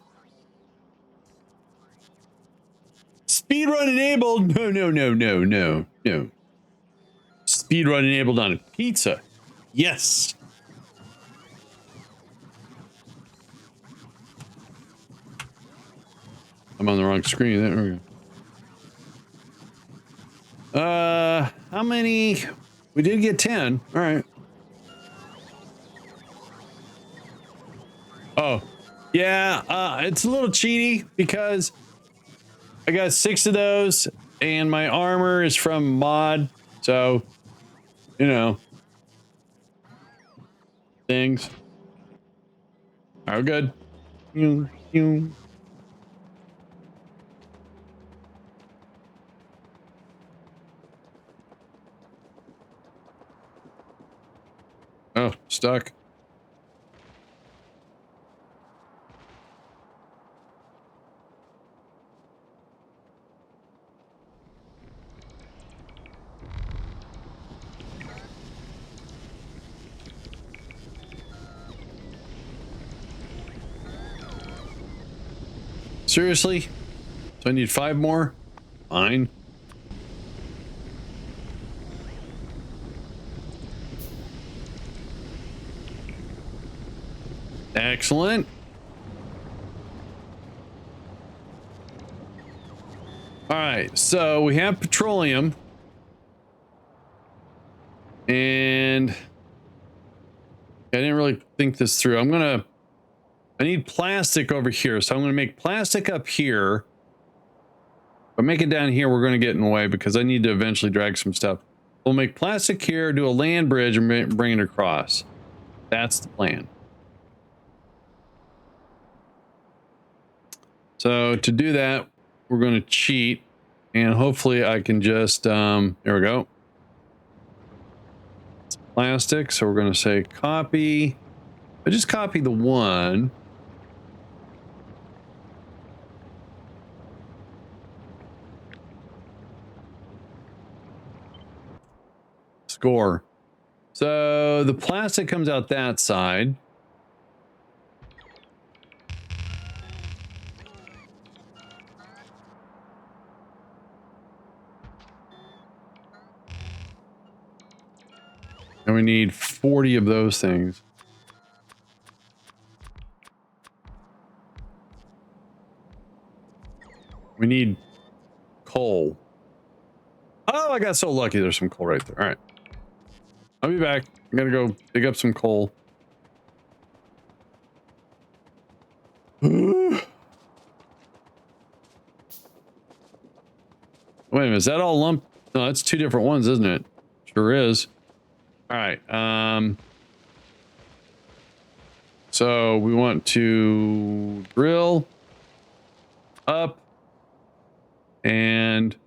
speedrun enabled. No. Speedrun enabled on a pizza. Yes. I'm on the wrong screen. There we go. How many? We did get 10. All right. Oh, yeah. It's a little cheaty because I got 6 of those and my armor is from mod. So, you know, things are good. Oh, stuck. Seriously? So I need 5 more? Fine. Excellent. All right, so we have petroleum. And I didn't really think this through. I need plastic over here, so I'm going to make plastic up here. If I make it down here, we're going to get in the way because I need to eventually drag some stuff. We'll make plastic here, do a land bridge, and bring it across. That's the plan. So to do that, we're going to cheat, and hopefully I can just, there we go. It's plastic, so we're going to say copy. I just copy the 1. Score. So the plastic comes out that side. And we need 40 of those things. We need coal. Oh, I got so lucky. There's some coal right there. All right. I'll be back. I'm gonna go dig up some coal. Wait a minute. Is that all lumped? No, that's 2 different ones, isn't it? Sure is. All right. So we want to drill up and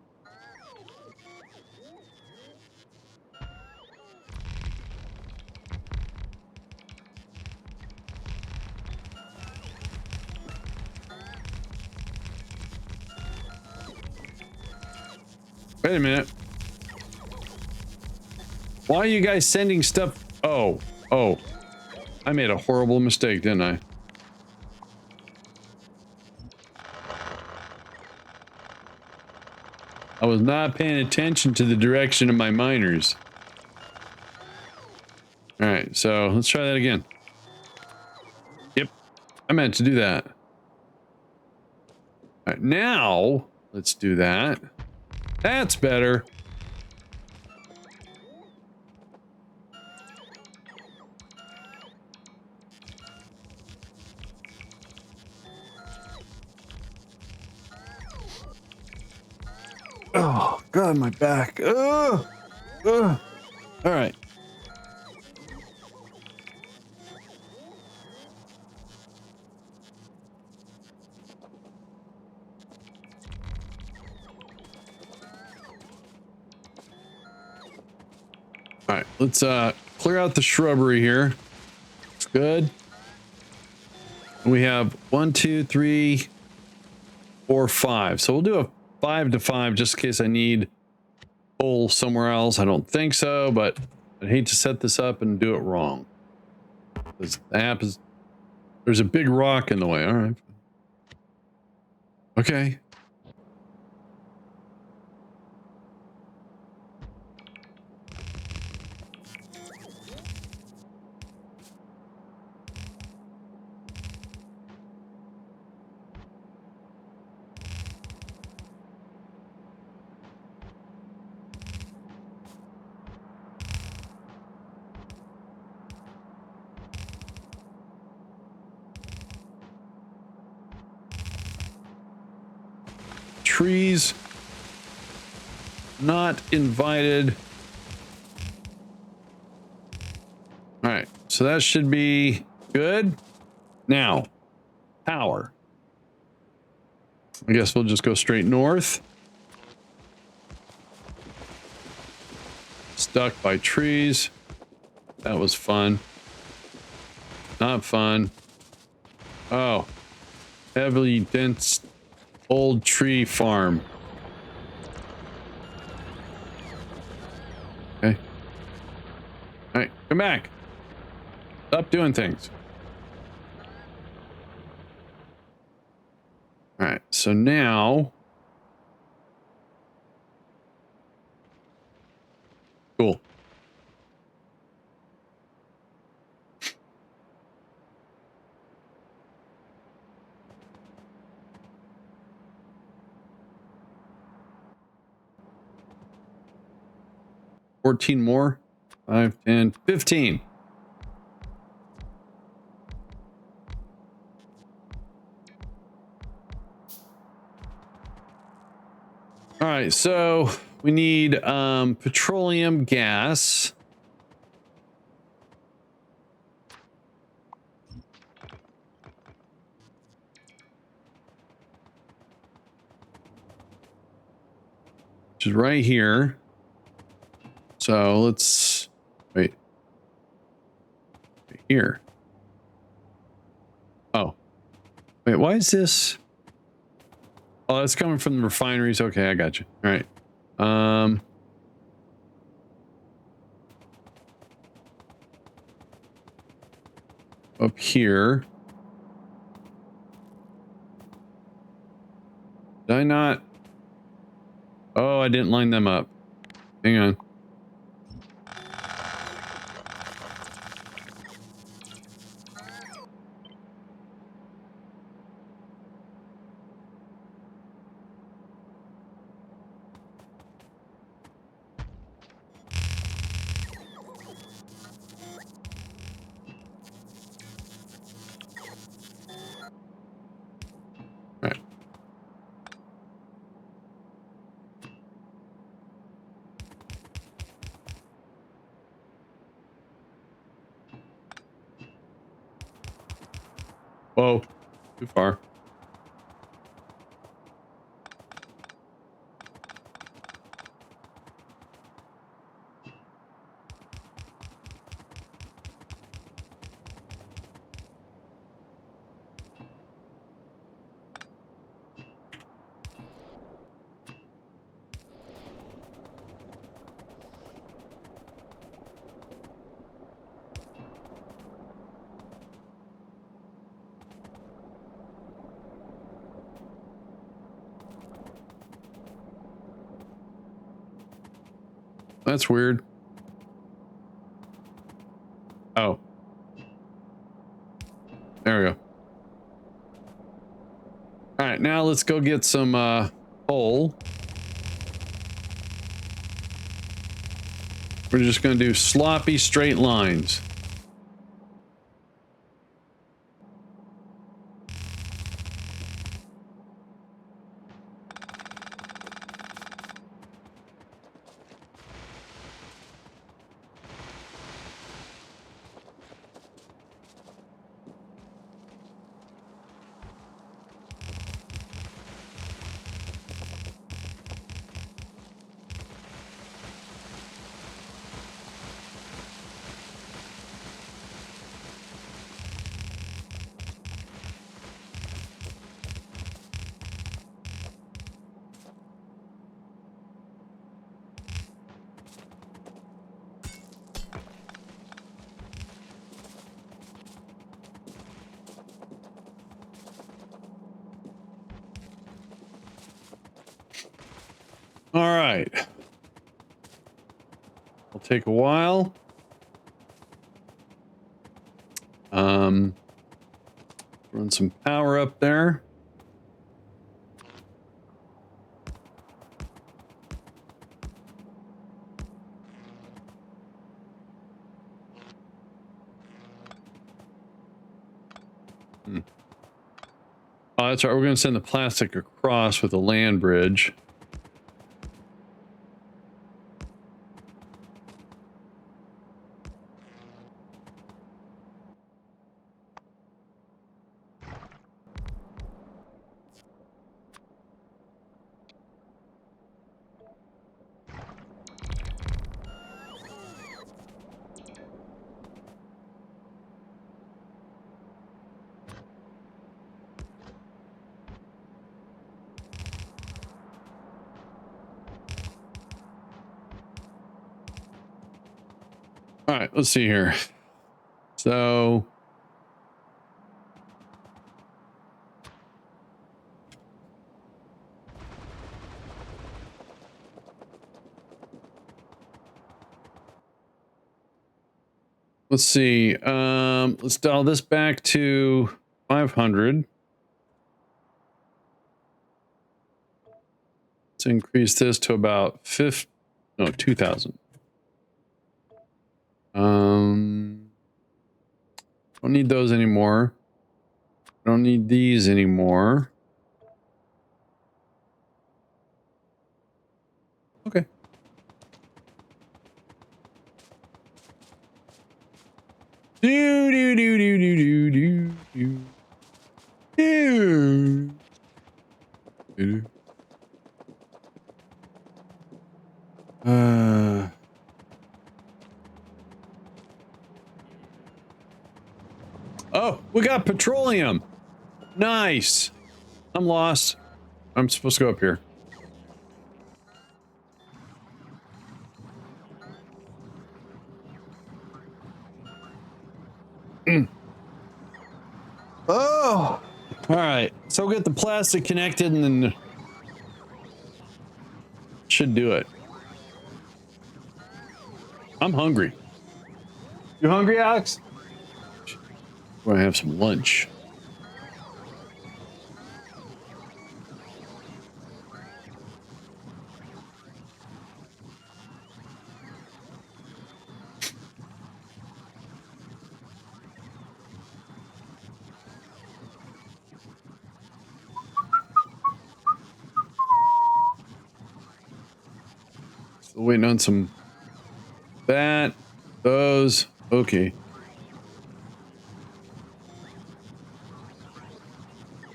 Wait a minute. Why are you guys sending stuff? Oh, oh. I made a horrible mistake, didn't I? I was not paying attention to the direction of my miners. All right, so let's try that again. Yep, I meant to do that. All right, now let's do that. That's better. Oh, God, my back. Ugh. Ugh. All right. All right, let's clear out the shrubbery here. It's good. We have 1, 2, 3, 4, 5. So we'll do a 5 to 5 just in case I need coal somewhere else. I don't think so, but I'd hate to set this up and do it wrong. This app is, there's a big rock in the way. All right. Okay. Trees not invited. All right, so that should be good. Now, power. I guess we'll just go straight north. Stuck by trees. That was fun. Not fun. Oh, heavily dense old tree farm. Okay. All right, come back. Stop doing things. All right, so now. Cool. $14 more. 5, 10, 15. All right, so we need petroleum gas. Which is right here. So let's wait. Right here. Oh. Wait, why is this? Oh, that's coming from the refineries. Okay, I got you. All right. Up here. Did I not? Oh, I didn't line them up. Hang on. Right. Whoa, too far. that's weird. Oh. There we go. All right, now let's go get some coal. We're just going to do sloppy straight lines. All right. It'll take a while. Run some power up there. Oh, that's right. We're going to send the plastic across with a land bridge. All right, let's see here. So let's see. Let's dial this back to 500. Let's increase this to about 2,000. Don't need those anymore. Don't need these anymore. Okay. Do do do do do do do do do. Oh, we got petroleum. Nice. I'm lost. I'm supposed to go up here. Oh, all right. So we'll get the plastic connected and then should do it. I'm hungry. You hungry, Alex? We're gonna have some lunch. Still waiting on some those. Okay.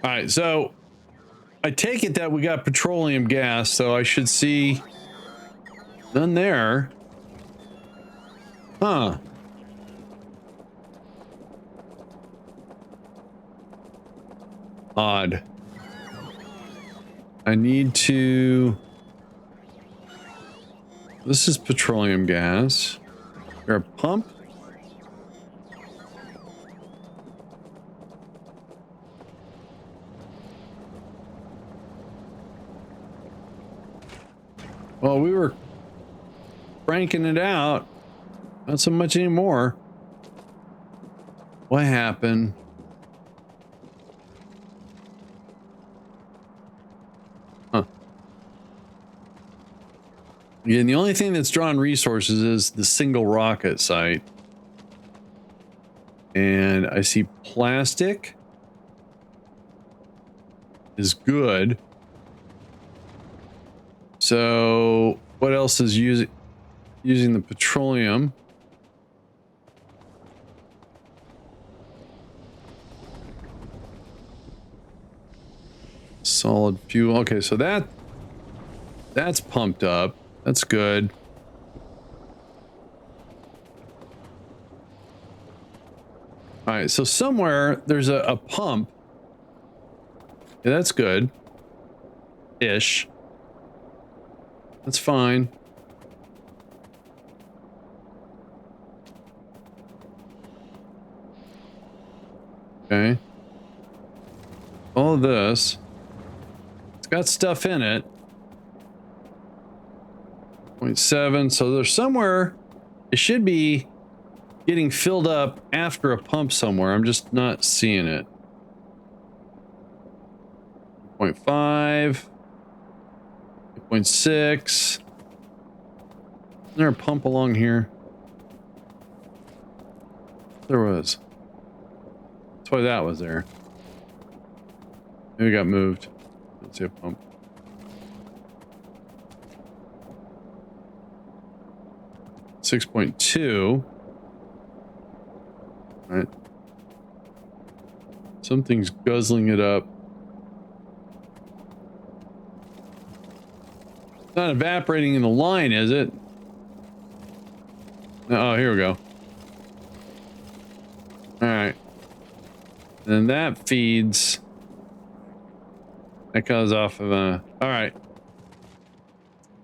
All right, so I take it that we got petroleum gas, so I should see none there. Huh. Odd. I need to... This is petroleum gas. Is there a pump? Well, we were cranking it out. Not so much anymore. What happened? Huh. Again, the only thing that's drawing resources is the single rocket site. And I see plastic is good. So what else is using the petroleum? Solid fuel. Okay, so that's pumped up. That's good. All right, so somewhere there's a pump. Yeah, that's good. Ish. That's fine. Okay. All of this. It's got stuff in it. 0.7. So there's somewhere it should be getting filled up after a pump somewhere. I'm just not seeing it. 0.5. 0.6. Is there a pump along here? There was. That's why that was there. Maybe it got moved. Let's see a pump. $6.2. All right. Something's guzzling it up. It's not evaporating in the line, is it? Oh, here we go. All right. And that feeds. That comes off of a. All right.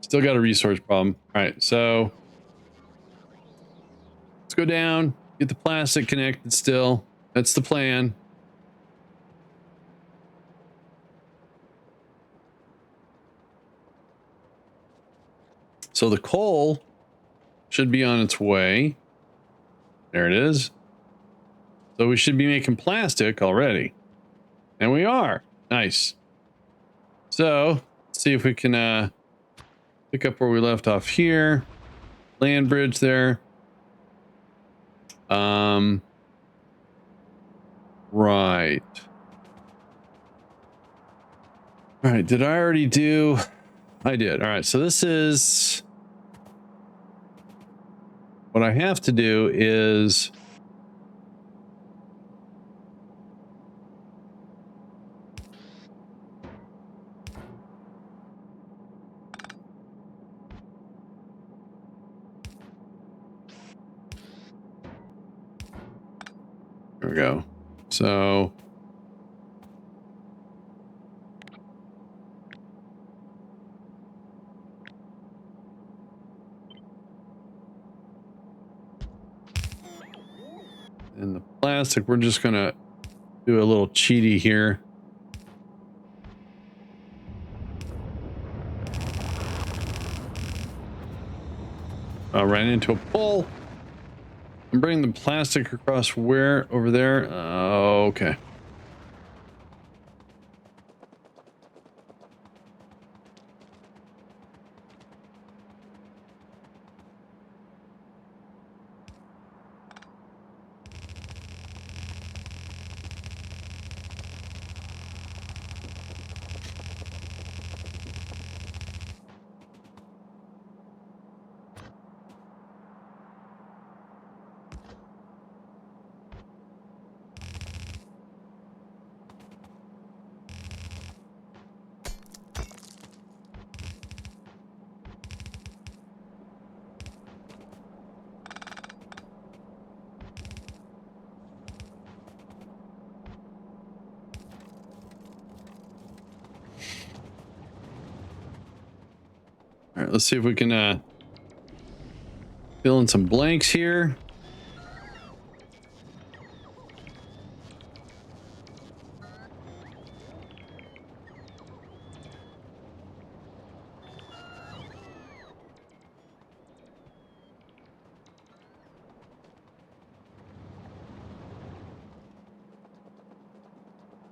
Still got a resource problem. All right. So let's go down, get the plastic connected still. That's the plan. So the coal should be on its way. There it is. So we should be making plastic already. And we are. Nice. So let's see if we can pick up where we left off here. Land bridge there. Right. All right. Did I already do? I did. All right. So this is what I have to do is there we go. So and the plastic, we're just gonna do a little cheaty here. I ran into a pole. I'm bringing the plastic across where? Over there? Okay. All right, let's see if we can fill in some blanks here.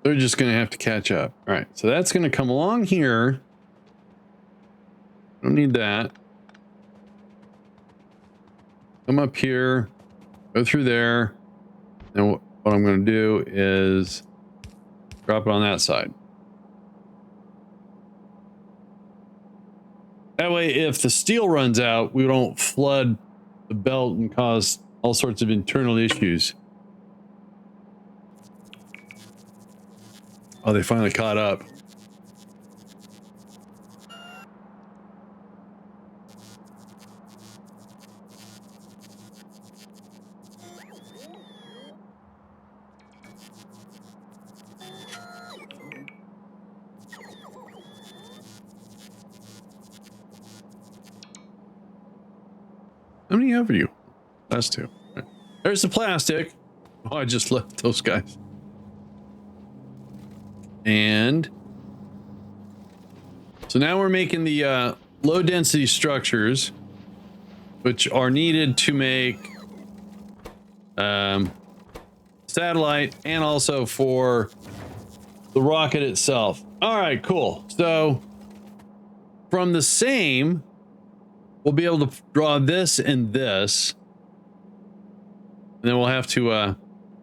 They're just going to have to catch up. All right, so that's going to come along here. Don't need that. Come up here, go through there. Then what I'm going to do is drop it on that side. That way, if the steel runs out, we don't flood the belt and cause all sorts of internal issues. Oh, they finally caught up. How many have you? That's two. Right. There's the plastic. Oh, I just left those guys. And so now we're making the low density structures, which are needed to make satellite and also for the rocket itself. All right, cool. So from the same, we'll be able to draw this and this. And then we'll have to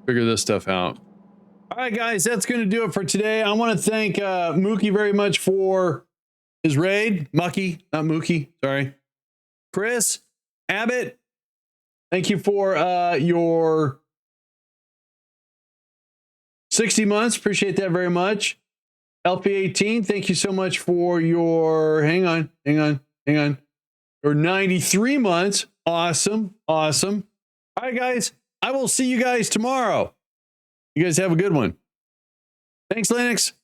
figure this stuff out. All right, guys, that's going to do it for today. I want to thank Mookie very much for his raid. Mucky, not Mookie, sorry. Chris, Abbott, thank you for your 60 months. Appreciate that very much. LP18, thank you so much for your, hang on. Your 93 months. Awesome. All right, guys, I will see you guys tomorrow. You guys have a good one. Thanks, Linux.